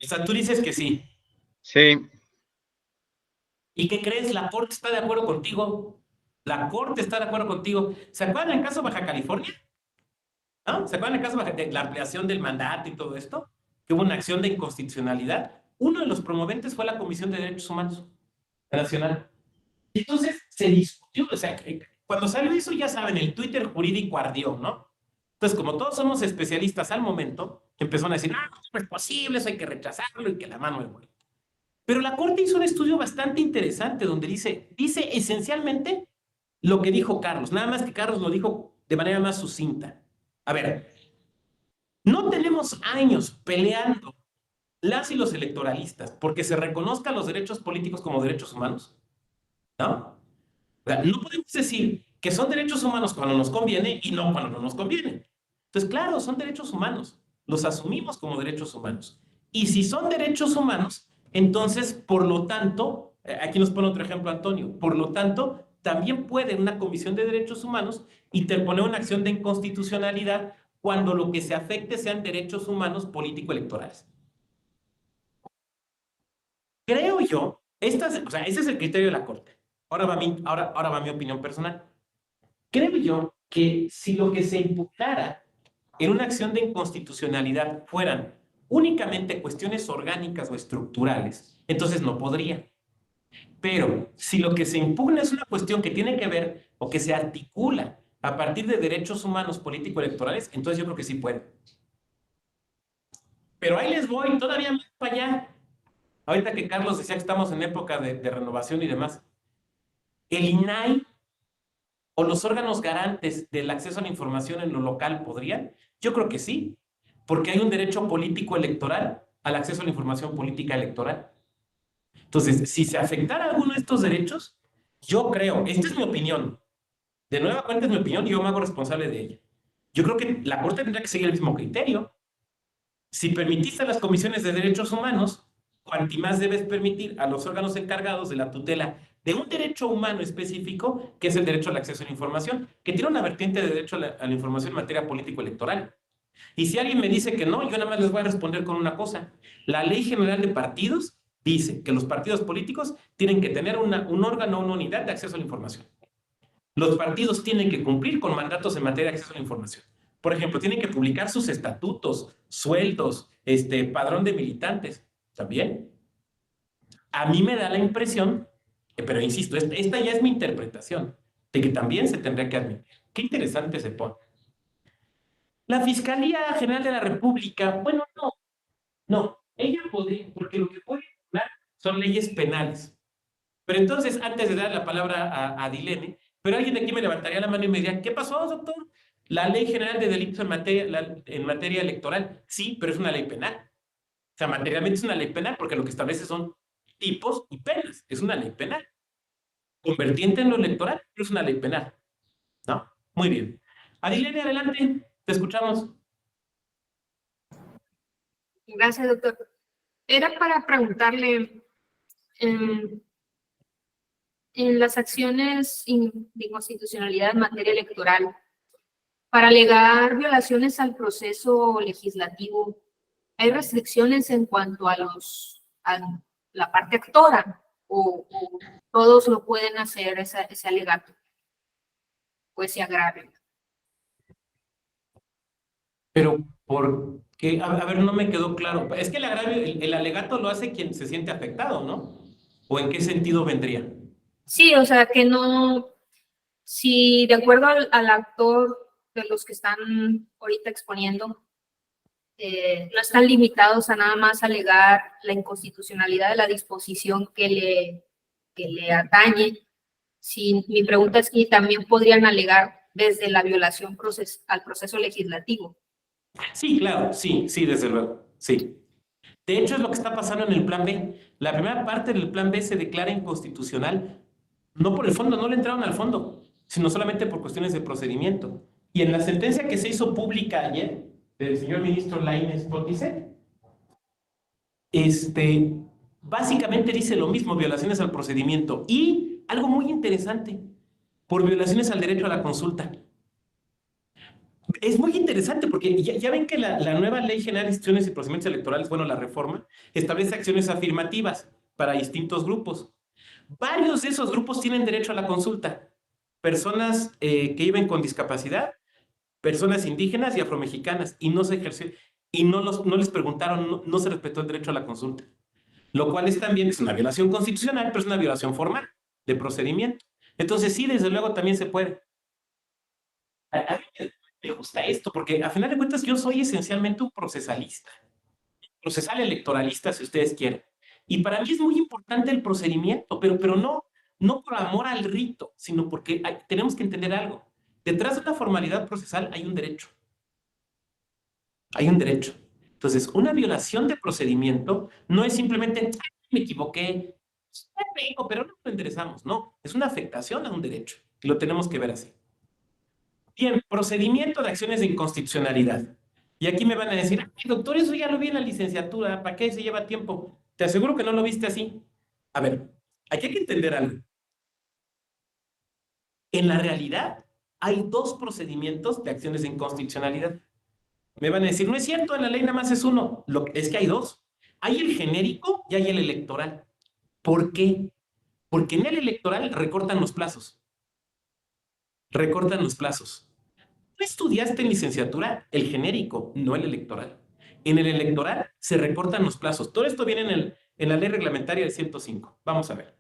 O sea, tú dices que sí.
Sí,
¿Y qué crees? La Corte está de acuerdo contigo. La Corte está de acuerdo contigo. ¿Se acuerdan en el caso de Baja California? ¿No? ¿Se acuerdan en el caso de la ampliación del mandato y todo esto? Que hubo una acción de inconstitucionalidad. Uno de los promoventes fue la Comisión de Derechos Humanos Nacional. Entonces se discutió, o sea, cuando salió eso, ya saben, el Twitter jurídico ardió, ¿no? Entonces, como todos somos especialistas al momento, empezaron a decir, no es posible, eso hay que rechazarlo y que la mano de vuelta. Pero la Corte hizo un estudio bastante interesante donde dice esencialmente lo que dijo Carlos, nada más que Carlos lo dijo de manera más sucinta. A ver, no tenemos años peleando las y los electoralistas porque se reconozcan los derechos políticos como derechos humanos, ¿no? O sea, no podemos decir que son derechos humanos cuando nos conviene y no cuando no nos conviene. Entonces, claro, son derechos humanos. Los asumimos como derechos humanos. Y si son derechos humanos, entonces, por lo tanto, aquí nos pone otro ejemplo Antonio, por lo tanto, también puede una Comisión de Derechos Humanos interponer una acción de inconstitucionalidad cuando lo que se afecte sean derechos humanos político-electorales. Creo yo, o sea, ese es el criterio de la Corte. Ahora va mi opinión personal. Creo yo que si lo que se imputara en una acción de inconstitucionalidad fueran únicamente cuestiones orgánicas o estructurales, entonces no podría. Pero si lo que se impugna es una cuestión que tiene que ver o que se articula a partir de derechos humanos político-electorales, entonces yo creo que sí puede. Pero ahí les voy, todavía más para allá. Ahorita que Carlos decía que estamos en época de renovación y demás. El INAI o los órganos garantes del acceso a la información en lo local podrían. Yo creo que sí, porque hay un derecho político electoral al acceso a la información política electoral. Entonces, si se afectara alguno de estos derechos, yo creo, esta es mi opinión, de nueva cuenta es mi opinión y yo me hago responsable de ella. Yo creo que la Corte tendría que seguir el mismo criterio. Si permitiste a las comisiones de derechos humanos, cuanti más debes permitir a los órganos encargados de la tutela de un derecho humano específico, que es el derecho al acceso a la información, que tiene una vertiente de derecho a la información en materia político-electoral. Y si alguien me dice que no, yo nada más les voy a responder con una cosa. La Ley General de Partidos dice que los partidos políticos tienen que tener un órgano o una unidad de acceso a la información. Los partidos tienen que cumplir con mandatos en materia de acceso a la información. Por ejemplo, tienen que publicar sus estatutos, sueldos, padrón de militantes. ¿También? A mí me da la impresión, pero insisto, esta ya es mi interpretación, de que también se tendría que admitir. Qué interesante se pone. La Fiscalía General de la República, bueno, no, ella podría, porque lo que puede impugnar son leyes penales. Pero entonces, antes de dar la palabra a Dilene, pero alguien de aquí me levantaría la mano y me diría, ¿qué pasó, doctor? La Ley General de Delitos en materia electoral, sí, pero es una ley penal. O sea, materialmente es una ley penal porque lo que establece son tipos y penas. Es una ley penal. Convertiente en lo electoral, pero es una ley penal. ¿No? Muy bien. Adilene, adelante. Te escuchamos.
Gracias, doctor. Era para preguntarle, en las acciones de inconstitucionalidad en materia electoral, para alegar violaciones al proceso legislativo, ¿hay restricciones en cuanto a la parte actora o todos lo pueden hacer ese alegato o ese agravio?
Pero, ¿por qué? A ver, no me quedó claro. Es que el agravio, el alegato lo hace quien se siente afectado, ¿no? ¿O en qué sentido vendría?
Sí, o sea, que no, si de acuerdo al actor de los que están ahorita exponiendo, no están limitados a nada más alegar la inconstitucionalidad de la disposición que le atañe. Si, mi pregunta es que también podrían alegar desde la violación al proceso legislativo.
Sí, claro, sí, desde luego, sí. De hecho, es lo que está pasando en el Plan B. La primera parte del Plan B se declara inconstitucional, no por el fondo, no le entraron al fondo, sino solamente por cuestiones de procedimiento. Y en la sentencia que se hizo pública ayer, del señor ministro Lainez Potisek, básicamente dice lo mismo, violaciones al procedimiento. Y algo muy interesante, por violaciones al derecho a la consulta. Es muy interesante porque ya ven que la nueva Ley General de Instituciones y Procedimientos Electorales, bueno, la reforma, establece acciones afirmativas para distintos grupos. Varios de esos grupos tienen derecho a la consulta. personas que viven con discapacidad, personas indígenas y afromexicanas, y no se ejerció, y no les preguntaron, no se respetó el derecho a la consulta. Lo cual es también es una violación constitucional, pero es una violación formal de procedimiento. Entonces, sí, desde luego también se puede. A mí me gusta esto, porque a final de cuentas yo soy esencialmente un procesalista, procesal electoralista, si ustedes quieren. Y para mí es muy importante el procedimiento, pero no por amor al rito, sino porque tenemos que entender algo. Detrás de una formalidad procesal hay un derecho. Hay un derecho. Entonces, una violación de procedimiento no es simplemente, "Ay, me equivoqué, pero no lo enderezamos". No, es una afectación a un derecho. Y lo tenemos que ver así. Bien, procedimiento de acciones de inconstitucionalidad. Y aquí me van a decir, "Ay, doctor, eso ya lo vi en la licenciatura, ¿para qué se lleva tiempo?". Te aseguro que no lo viste así. A ver, aquí hay que entender algo. En la realidad, hay dos procedimientos de acciones de inconstitucionalidad. Me van a decir, no es cierto, en la ley nada más es uno. Es que hay dos. Hay el genérico y hay el electoral. ¿Por qué? Porque en el electoral recortan los plazos. Recortan los plazos. Tú estudiaste en licenciatura el genérico, no el electoral. En el electoral se recortan los plazos. Todo esto viene en la ley reglamentaria del 105. Vamos a ver.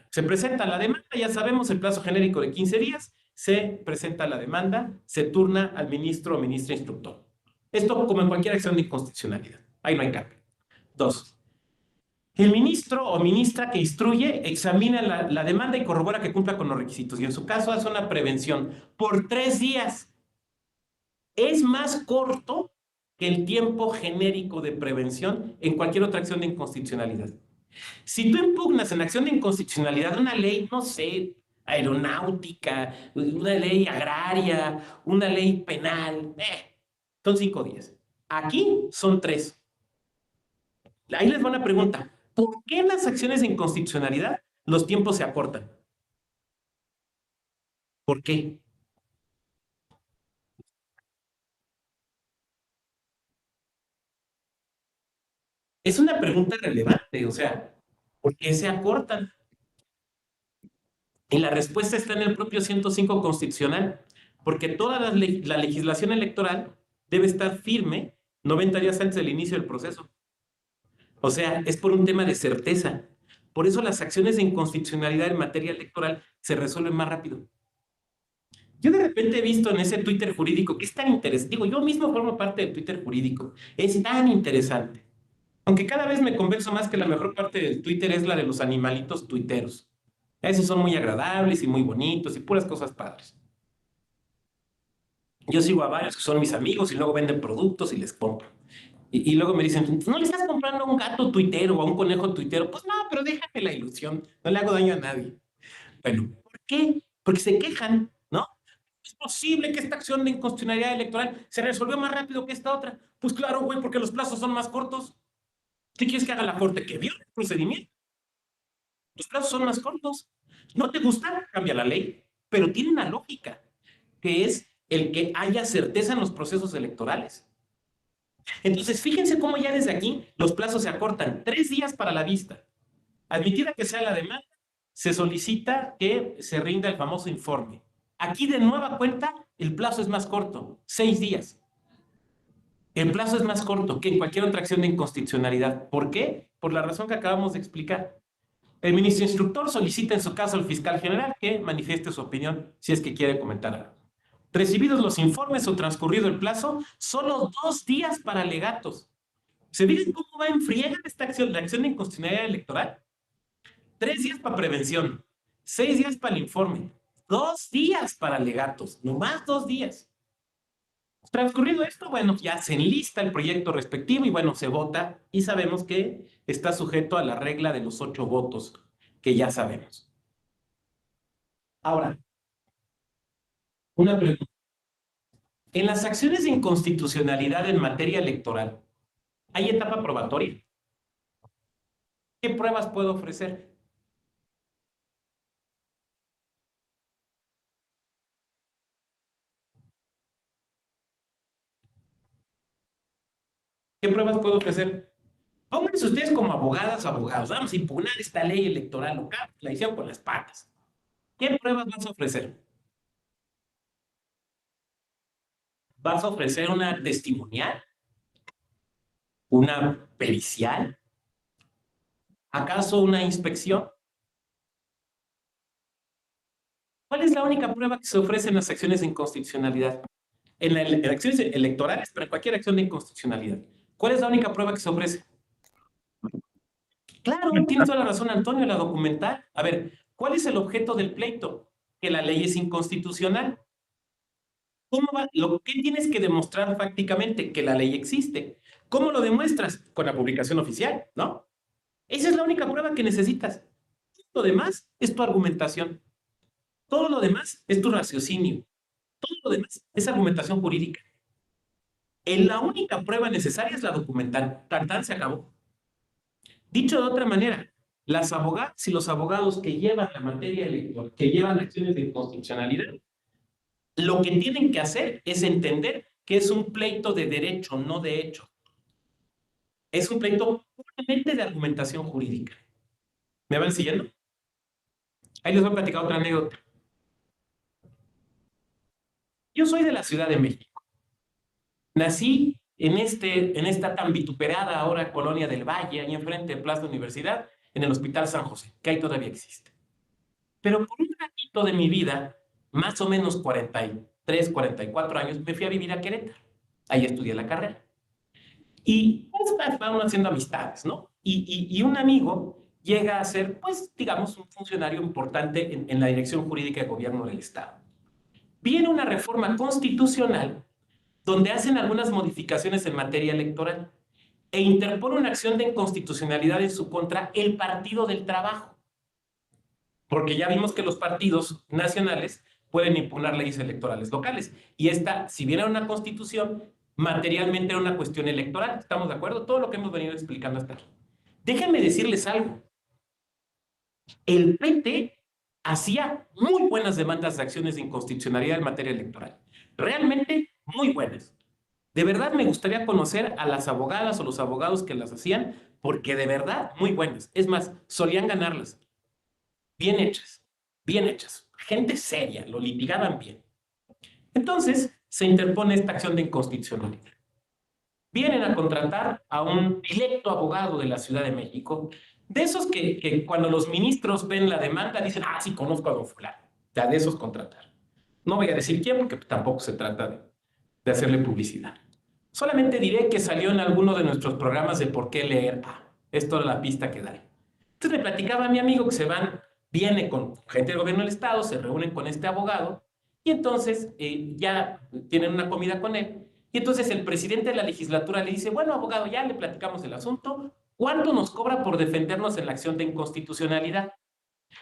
Se presenta la demanda, ya sabemos el plazo genérico de 15 días, se presenta la demanda, se turna al ministro o ministra instructor. Esto como en cualquier acción de inconstitucionalidad. Ahí no hay cambio. 2. El ministro o ministra que instruye examina la demanda y corrobora que cumpla con los requisitos. Y en su caso hace una prevención por 3 días. Es más corto que el tiempo genérico de prevención en cualquier otra acción de inconstitucionalidad. Si tú impugnas en acción de inconstitucionalidad una ley, no sé, aeronáutica, una ley agraria, una ley penal, son 5 días. Aquí son 3. Ahí les va una pregunta. ¿Por qué en las acciones de inconstitucionalidad los tiempos se acortan? ¿Por qué? Es una pregunta relevante, o sea, ¿por qué se acortan? Y la respuesta está en el propio 105 constitucional, porque toda la legislación electoral debe estar firme 90 días antes del inicio del proceso. O sea, es por un tema de certeza. Por eso las acciones de inconstitucionalidad en materia electoral se resuelven más rápido. Yo de repente he visto en ese Twitter jurídico que es tan interesante. Digo, yo mismo formo parte del Twitter jurídico. Es tan interesante. Aunque cada vez me convenzo más que la mejor parte del Twitter es la de los animalitos tuiteros. Esos son muy agradables y muy bonitos y puras cosas padres. Yo sigo a varios que son mis amigos y luego venden productos y les compro. Y luego me dicen, ¿no le estás comprando a un gato tuitero o a un conejo tuitero? Pues no, pero déjame la ilusión. No le hago daño a nadie. Bueno, ¿por qué? Porque se quejan, ¿no? ¿Es posible que esta acción de inconstitucionalidad electoral se resolvió más rápido que esta otra? Pues claro, güey, porque los plazos son más cortos. ¿Qué quieres que haga la corte? Que viole el procedimiento. Los plazos son más cortos. ¿No te gusta? Cambia la ley. Pero tiene una lógica, que es el que haya certeza en los procesos electorales. Entonces, fíjense cómo ya desde aquí los plazos se acortan. 3 días para la vista. Admitida que sea la demanda, se solicita que se rinda el famoso informe. Aquí de nueva cuenta, el plazo es más corto, 6 días. El plazo es más corto que en cualquier otra acción de inconstitucionalidad. ¿Por qué? Por la razón que acabamos de explicar. El ministro instructor solicita en su caso al fiscal general que manifieste su opinión si es que quiere comentar algo. Recibidos los informes o transcurrido el plazo, solo 2 días para alegatos. ¿Se fijan cómo va en friega esta acción, la acción de inconstitucionalidad electoral? 3 días para prevención, 6 días para el informe, 2 días para alegatos, nomás 2 días. Transcurrido esto, bueno, ya se enlista el proyecto respectivo y bueno, se vota y sabemos que está sujeto a la regla de los 8 votos, que ya sabemos. Ahora, una pregunta. En las acciones de inconstitucionalidad en materia electoral, ¿hay etapa probatoria? ¿Qué pruebas puedo ofrecer? ¿Qué pruebas puedo ofrecer? Pónganse ustedes como abogadas o abogados. Vamos a impugnar esta ley electoral local. La hicieron con las patas. ¿Qué pruebas vas a ofrecer? ¿Vas a ofrecer una testimonial? ¿Una pericial? ¿Acaso una inspección? ¿Cuál es la única prueba que se ofrece en las acciones de inconstitucionalidad? En acciones electorales, pero en cualquier acción de inconstitucionalidad. ¿Cuál es la única prueba que se ofrece? Claro, tiene toda la razón Antonio, la documental. A ver, ¿cuál es el objeto del pleito? Que la ley es inconstitucional. ¿Cómo va? ¿Qué tienes que demostrar fácticamente? Que la ley existe. ¿Cómo lo demuestras? Con la publicación oficial, ¿no? Esa es la única prueba que necesitas. Todo lo demás es tu argumentación. Todo lo demás es tu raciocinio. Todo lo demás es argumentación jurídica. La única prueba necesaria es la documental. Tan, se acabó. Dicho de otra manera, las abogadas y los abogados que llevan la materia electoral, que llevan acciones de inconstitucionalidad, lo que tienen que hacer es entender que es un pleito de derecho, no de hecho. Es un pleito puramente de argumentación jurídica. ¿Me van siguiendo? Ahí les voy a platicar otra anécdota. Yo soy de la Ciudad de México. Nací en esta tan vituperada ahora colonia del Valle, ahí enfrente de Plaza Universidad, en el Hospital San José, que ahí todavía existe. Pero por un ratito de mi vida, más o menos 43, 44 años, me fui a vivir a Querétaro. Ahí estudié la carrera. Y pues vamos haciendo amistades, ¿no? Y un amigo llega a ser, pues, digamos, un funcionario importante en la dirección jurídica de gobierno del Estado. Viene una reforma constitucional donde hacen algunas modificaciones en materia electoral e interpone una acción de inconstitucionalidad en su contra el Partido del Trabajo. Porque ya vimos que los partidos nacionales pueden impugnar leyes electorales locales. Y esta, si bien era una constitución, materialmente era una cuestión electoral. ¿Estamos de acuerdo? Todo lo que hemos venido explicando hasta aquí. Déjenme decirles algo. El PT hacía muy buenas demandas de acciones de inconstitucionalidad en materia electoral. Realmente muy buenas. De verdad me gustaría conocer a las abogadas o los abogados que las hacían, porque de verdad muy buenas. Es más, solían ganarlas. Bien hechas, bien hechas. Gente seria, lo litigaban bien. Entonces, se interpone esta acción de inconstitucionalidad. Vienen a contratar a un electo abogado de la Ciudad de México, de esos que cuando los ministros ven la demanda dicen, ah, sí, conozco a don fulano. Ya de esos contratar. No voy a decir quién porque tampoco se trata de hacerle publicidad. Solamente diré que salió en alguno de nuestros programas de por qué leer. Es toda la pista que daré. Entonces me platicaba mi amigo que viene con gente del gobierno del Estado, se reúnen con este abogado y entonces ya tienen una comida con él. Y entonces el presidente de la legislatura le dice, bueno, abogado, ya le platicamos el asunto, ¿cuánto nos cobra por defendernos en la acción de inconstitucionalidad?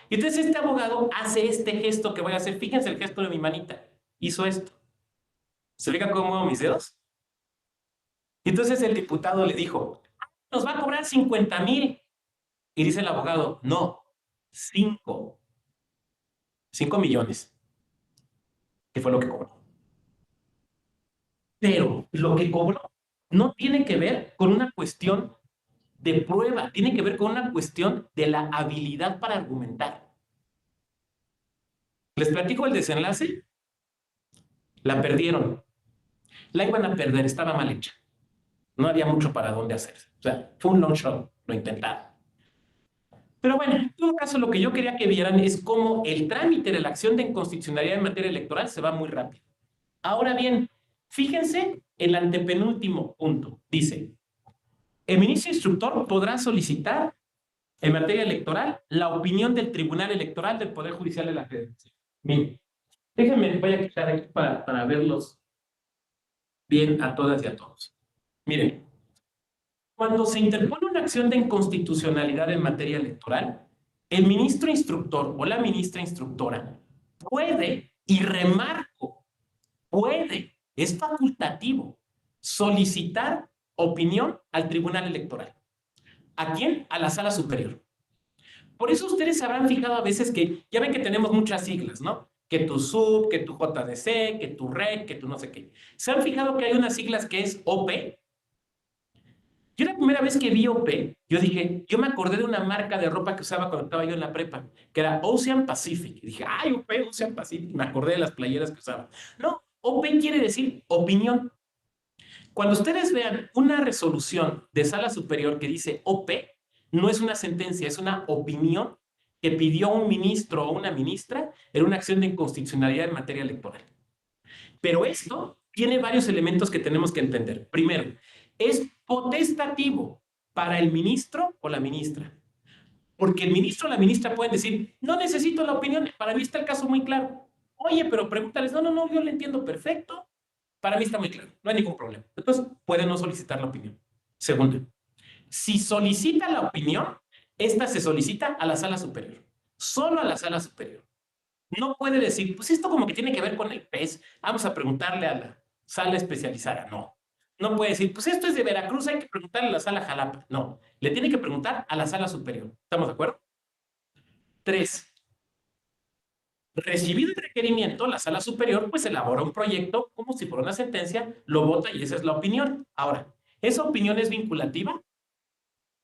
Y entonces este abogado hace este gesto que voy a hacer. Fíjense el gesto de mi manita. Hizo esto. ¿Se fijan cómo muevo mis dedos? Y entonces el diputado le dijo, nos va a cobrar 50,000. Y dice el abogado, no, 5 millones, que fue lo que cobró. Pero lo que cobró no tiene que ver con una cuestión de prueba, tiene que ver con una cuestión de la habilidad para argumentar. ¿Les platico el desenlace? La perdieron. La iban a perder, estaba mal hecha. No había mucho para dónde hacerse. O sea, fue un long shot, lo intentaron. Pero bueno, en todo caso, lo que yo quería que vieran es cómo el trámite de la acción de inconstitucionalidad en materia electoral se va muy rápido. Ahora bien, fíjense el antepenúltimo punto. Dice, el ministro instructor podrá solicitar en materia electoral la opinión del Tribunal Electoral del Poder Judicial de la Federación. Miren, déjenme, voy a quitar aquí para verlos bien a todas y a todos. Miren, cuando se interpone una acción de inconstitucionalidad en materia electoral, el ministro instructor o la ministra instructora puede, y remarco, puede, es facultativo, solicitar opinión al Tribunal Electoral. ¿A quién? A la Sala Superior. Por eso ustedes se habrán fijado a veces que, ya ven que tenemos muchas siglas, ¿no? Que tu SUB, que tu JDC, que tu REC, que tu no sé qué. ¿Se han fijado que hay unas siglas que es OP? Yo la primera vez que vi OP, yo me acordé de una marca de ropa que usaba cuando estaba yo en la prepa, que era Ocean Pacific. Y dije, ay, OP, Ocean Pacific. Me acordé de las playeras que usaba. No, OP quiere decir opinión. Cuando ustedes vean una resolución de sala superior que dice OP, no es una sentencia, es una opinión que pidió un ministro o una ministra en una acción de inconstitucionalidad en materia electoral. Pero esto tiene varios elementos que tenemos que entender. Primero, es potestativo para el ministro o la ministra. Porque el ministro o la ministra pueden decir, no necesito la opinión, para mí está el caso muy claro. Oye, pero pregúntales, no, yo lo entiendo perfecto. Para mí está muy claro, no hay ningún problema. Entonces, puede no solicitar la opinión. Segundo, si solicita la opinión, esta se solicita a la sala superior. Solo a la sala superior. No puede decir, pues esto como que tiene que ver con el PES, vamos a preguntarle a la sala especializada. No. No puede decir, pues esto es de Veracruz, hay que preguntarle a la sala Jalapa. No. Le tiene que preguntar a la sala superior. ¿Estamos de acuerdo? 3. Recibido el requerimiento, la sala superior pues elabora un proyecto como si fuera una sentencia, lo vota y esa es la opinión. Ahora, ¿esa opinión es vinculativa?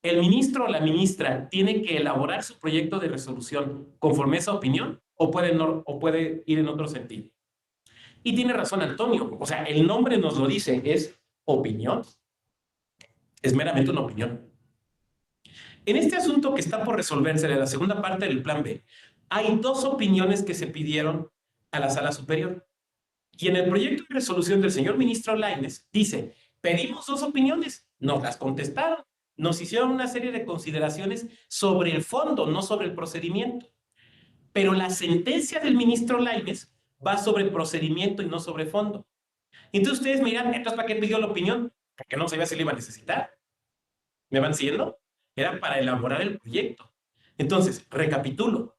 ¿El ministro o la ministra tiene que elaborar su proyecto de resolución conforme a esa opinión o puede ir en otro sentido? Y tiene razón Antonio, o sea, el nombre nos lo dice, es opinión. Es meramente una opinión. En este asunto que está por resolverse de la segunda parte del plan B, hay 2 opiniones que se pidieron a la sala superior. Y en el proyecto de resolución del señor ministro Lainez dice, pedimos 2 opiniones, nos las contestaron, nos hicieron una serie de consideraciones sobre el fondo, no sobre el procedimiento. Pero la sentencia del ministro Lainez va sobre el procedimiento y no sobre fondo. Entonces ustedes me dirán, ¿entonces para qué pidió la opinión? Porque no sabía si la iba a necesitar. ¿Me van siguiendo? Era para elaborar el proyecto. Entonces, recapitulo.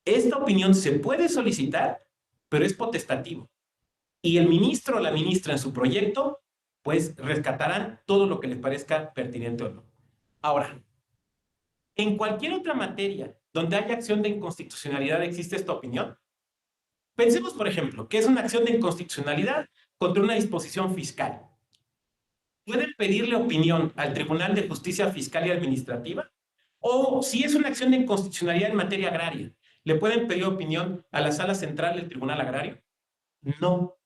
Esta opinión se puede solicitar, pero es potestativo. Y el ministro o la ministra en su proyecto, pues rescatarán todo lo que les parezca pertinente o no. Ahora, en cualquier otra materia donde haya acción de inconstitucionalidad, ¿existe esta opinión? Pensemos, por ejemplo, que es una acción de inconstitucionalidad contra una disposición fiscal. ¿Pueden pedirle opinión al Tribunal de Justicia Fiscal y Administrativa? O si es una acción de inconstitucionalidad en materia agraria, ¿le pueden pedir opinión a la Sala Central del Tribunal Agrario? No.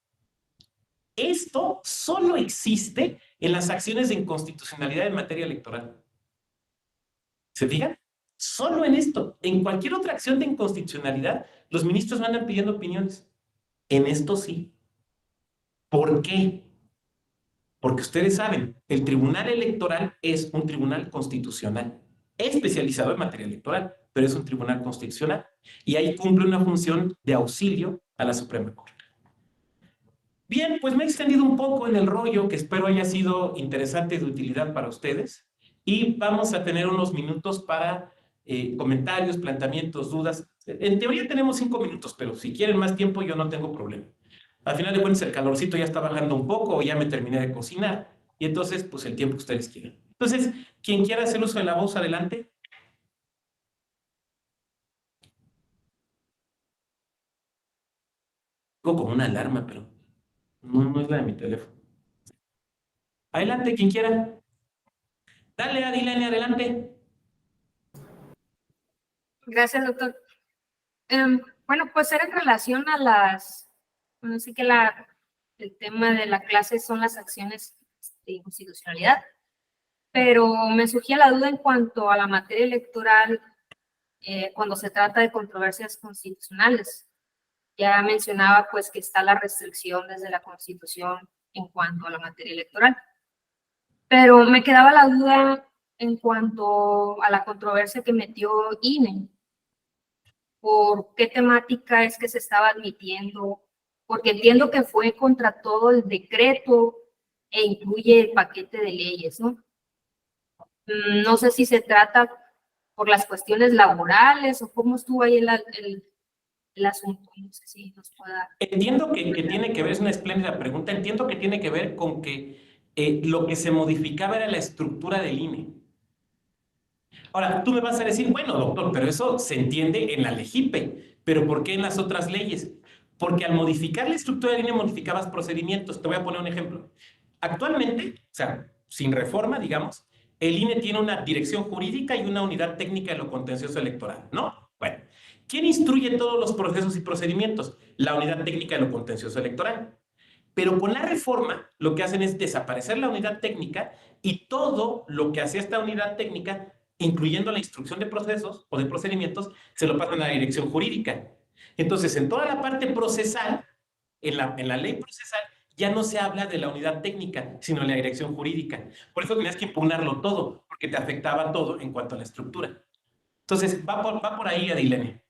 Esto solo existe en las acciones de inconstitucionalidad en materia electoral. ¿Se fijan? Solo en esto. En cualquier otra acción de inconstitucionalidad, los ministros andan pidiendo opiniones. En esto sí. ¿Por qué? Porque ustedes saben, el Tribunal Electoral es un tribunal constitucional, especializado en materia electoral, pero es un tribunal constitucional y ahí cumple una función de auxilio a la Suprema Corte. Bien, pues me he extendido un poco en el rollo que espero haya sido interesante y de utilidad para ustedes y vamos a tener unos minutos para comentarios, planteamientos, dudas. En teoría tenemos 5 minutos, pero si quieren más tiempo yo no tengo problema. Al final de cuentas el calorcito ya está bajando un poco o ya me terminé de cocinar y entonces pues el tiempo que ustedes quieran. Entonces, quien quiera hacer uso de la voz, adelante. Tengo como una alarma, pero no es la de mi teléfono. Adelante, quien quiera. Dale, Adilene, adelante.
Gracias, doctor. Bueno, pues era en relación a bueno, sí que el tema de la clase son las acciones de inconstitucionalidad, pero me surgía la duda en cuanto a la materia electoral cuando se trata de controversias constitucionales. Ya mencionaba pues que está la restricción desde la Constitución en cuanto a la materia electoral, pero me quedaba la duda en cuanto a la controversia que metió INE. ¿Por qué temática es que se estaba admitiendo? Porque entiendo que fue contra todo el decreto e incluye el paquete de leyes, ¿no? No sé si se trata por las cuestiones laborales o cómo estuvo ahí el asunto. No sé si nos pueda...
Entiendo que tiene que ver, es una espléndida pregunta, entiendo que tiene que ver con que lo que se modificaba era la estructura del INE. Ahora, tú me vas a decir, bueno, doctor, pero eso se entiende en la LEGIPE, pero ¿por qué en las otras leyes? Porque al modificar la estructura del INE modificabas procedimientos. Te voy a poner un ejemplo. Actualmente, o sea, sin reforma, digamos, el INE tiene una dirección jurídica y una unidad técnica de lo contencioso electoral, ¿no? Bueno, ¿quién instruye todos los procesos y procedimientos? La unidad técnica de lo contencioso electoral. Pero con la reforma lo que hacen es desaparecer la unidad técnica y todo lo que hacía esta unidad técnica, incluyendo la instrucción de procesos o de procedimientos, se lo pasan a la dirección jurídica. Entonces, en toda la parte procesal, en la ley procesal, ya no se habla de la unidad técnica, sino de la dirección jurídica. Por eso tenías que impugnarlo todo, porque te afectaba todo en cuanto a la estructura. Entonces, va por ahí, Adilene.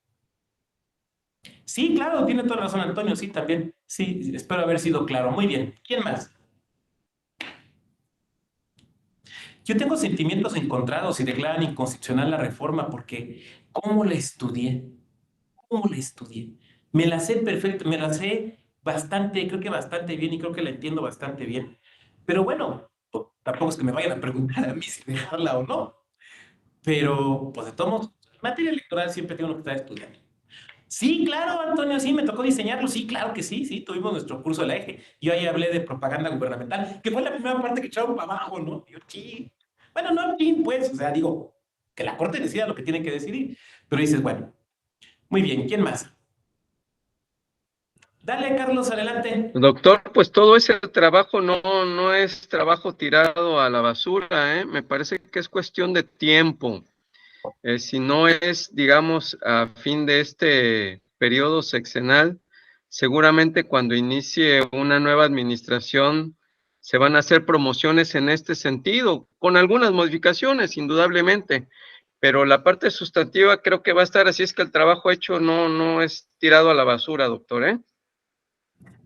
Sí, claro, tiene toda razón, Antonio, sí, también. Sí, espero haber sido claro. Muy bien. ¿Quién más? Yo tengo sentimientos encontrados y declaran inconstitucional la reforma porque ¿cómo la estudié? ¿Cómo la estudié? Me la sé perfecto, me la sé bastante, creo que bastante bien y creo que la entiendo bastante bien. Pero bueno, tampoco es que me vayan a preguntar a mí si dejarla o no. Pero, pues de todos modos, en materia electoral siempre tengo que estar estudiando. Sí, claro, Antonio, sí, me tocó diseñarlo. Sí, claro que sí, sí, tuvimos nuestro curso de la EGE. Yo ahí hablé de propaganda gubernamental, que fue la primera parte que echaron para abajo, ¿no? Yo, sí. Bueno, no, en fin, pues, o sea, digo, que la Corte decida lo que tiene que decidir. Pero dices, bueno, muy bien, ¿quién más? Dale, Carlos, adelante.
Doctor, pues todo ese trabajo no es trabajo tirado a la basura, ¿eh? Me parece que es cuestión de tiempo. Si no es, digamos, a fin de este periodo sexenal, seguramente cuando inicie una nueva administración se van a hacer promociones en este sentido, con algunas modificaciones, indudablemente, pero la parte sustantiva creo que va a estar así, es que el trabajo hecho no es tirado a la basura, doctor, ¿eh?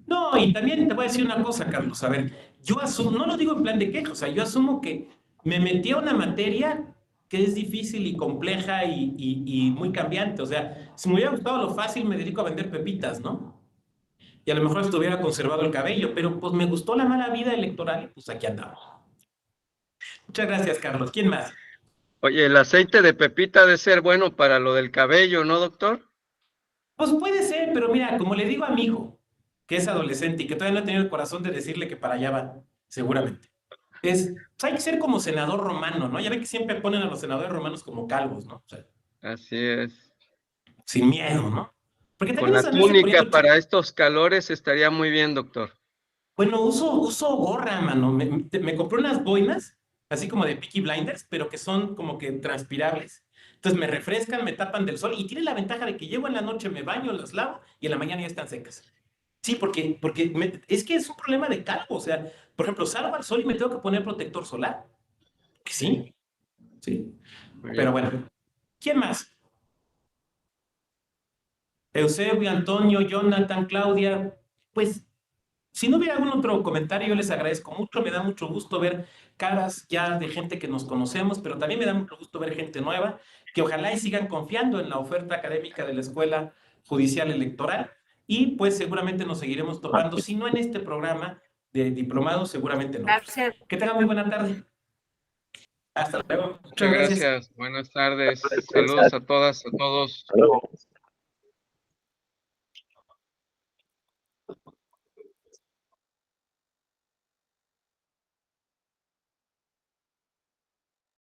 No, y también te voy a decir una cosa, Carlos. A ver, yo asumo, no lo digo en plan de queja, o sea, yo asumo que me metí a una materia que es difícil y compleja y muy cambiante. O sea, si me hubiera gustado lo fácil, me dedico a vender pepitas, ¿no? Y a lo mejor estuviera conservado el cabello, pero pues me gustó la mala vida electoral y pues aquí andamos. Muchas gracias, Carlos. ¿Quién más?
Oye, el aceite de pepita debe ser bueno para lo del cabello, ¿no, doctor?
Pues puede ser, pero mira, como le digo a mi hijo, que es adolescente y que todavía no he tenido el corazón de decirle que para allá va, seguramente. Pues hay que ser como senador romano, ¿no? Ya ve que siempre ponen a los senadores romanos como calvos, ¿no? O sea,
Así es.
sin miedo, ¿no? Porque
Con
también
la
es andarse
túnica
poniendo...
para estos calores estaría muy bien, doctor.
Bueno, uso gorra, mano. Me compré unas boinas, así como de Peaky Blinders, pero que son como que transpirables. Entonces me refrescan, me tapan del sol y tiene la ventaja de que llego en la noche, me baño, las lavo y en la mañana ya están secas. Sí, porque es que es un problema de calvo. O sea, por ejemplo, salgo al sol y me tengo que poner protector solar. Que sí, sí.
Muy
Pero
bien.
bueno, ¿quién más? Eusebio, Antonio, Jonathan, Claudia. Pues, si no hubiera algún otro comentario, yo les agradezco mucho. Me da mucho gusto ver caras ya de gente que nos conocemos, pero también me da mucho gusto ver gente nueva, que ojalá y sigan confiando en la oferta académica de la Escuela Judicial Electoral. Y pues seguramente nos seguiremos topando, si no en este programa de diplomados, seguramente en otros.
Gracias.
Que tengan muy buena tarde. Hasta luego. Muchas
Muchas
gracias.
gracias. Buenas tardes. Saludos a todas, a todos.
Hasta luego.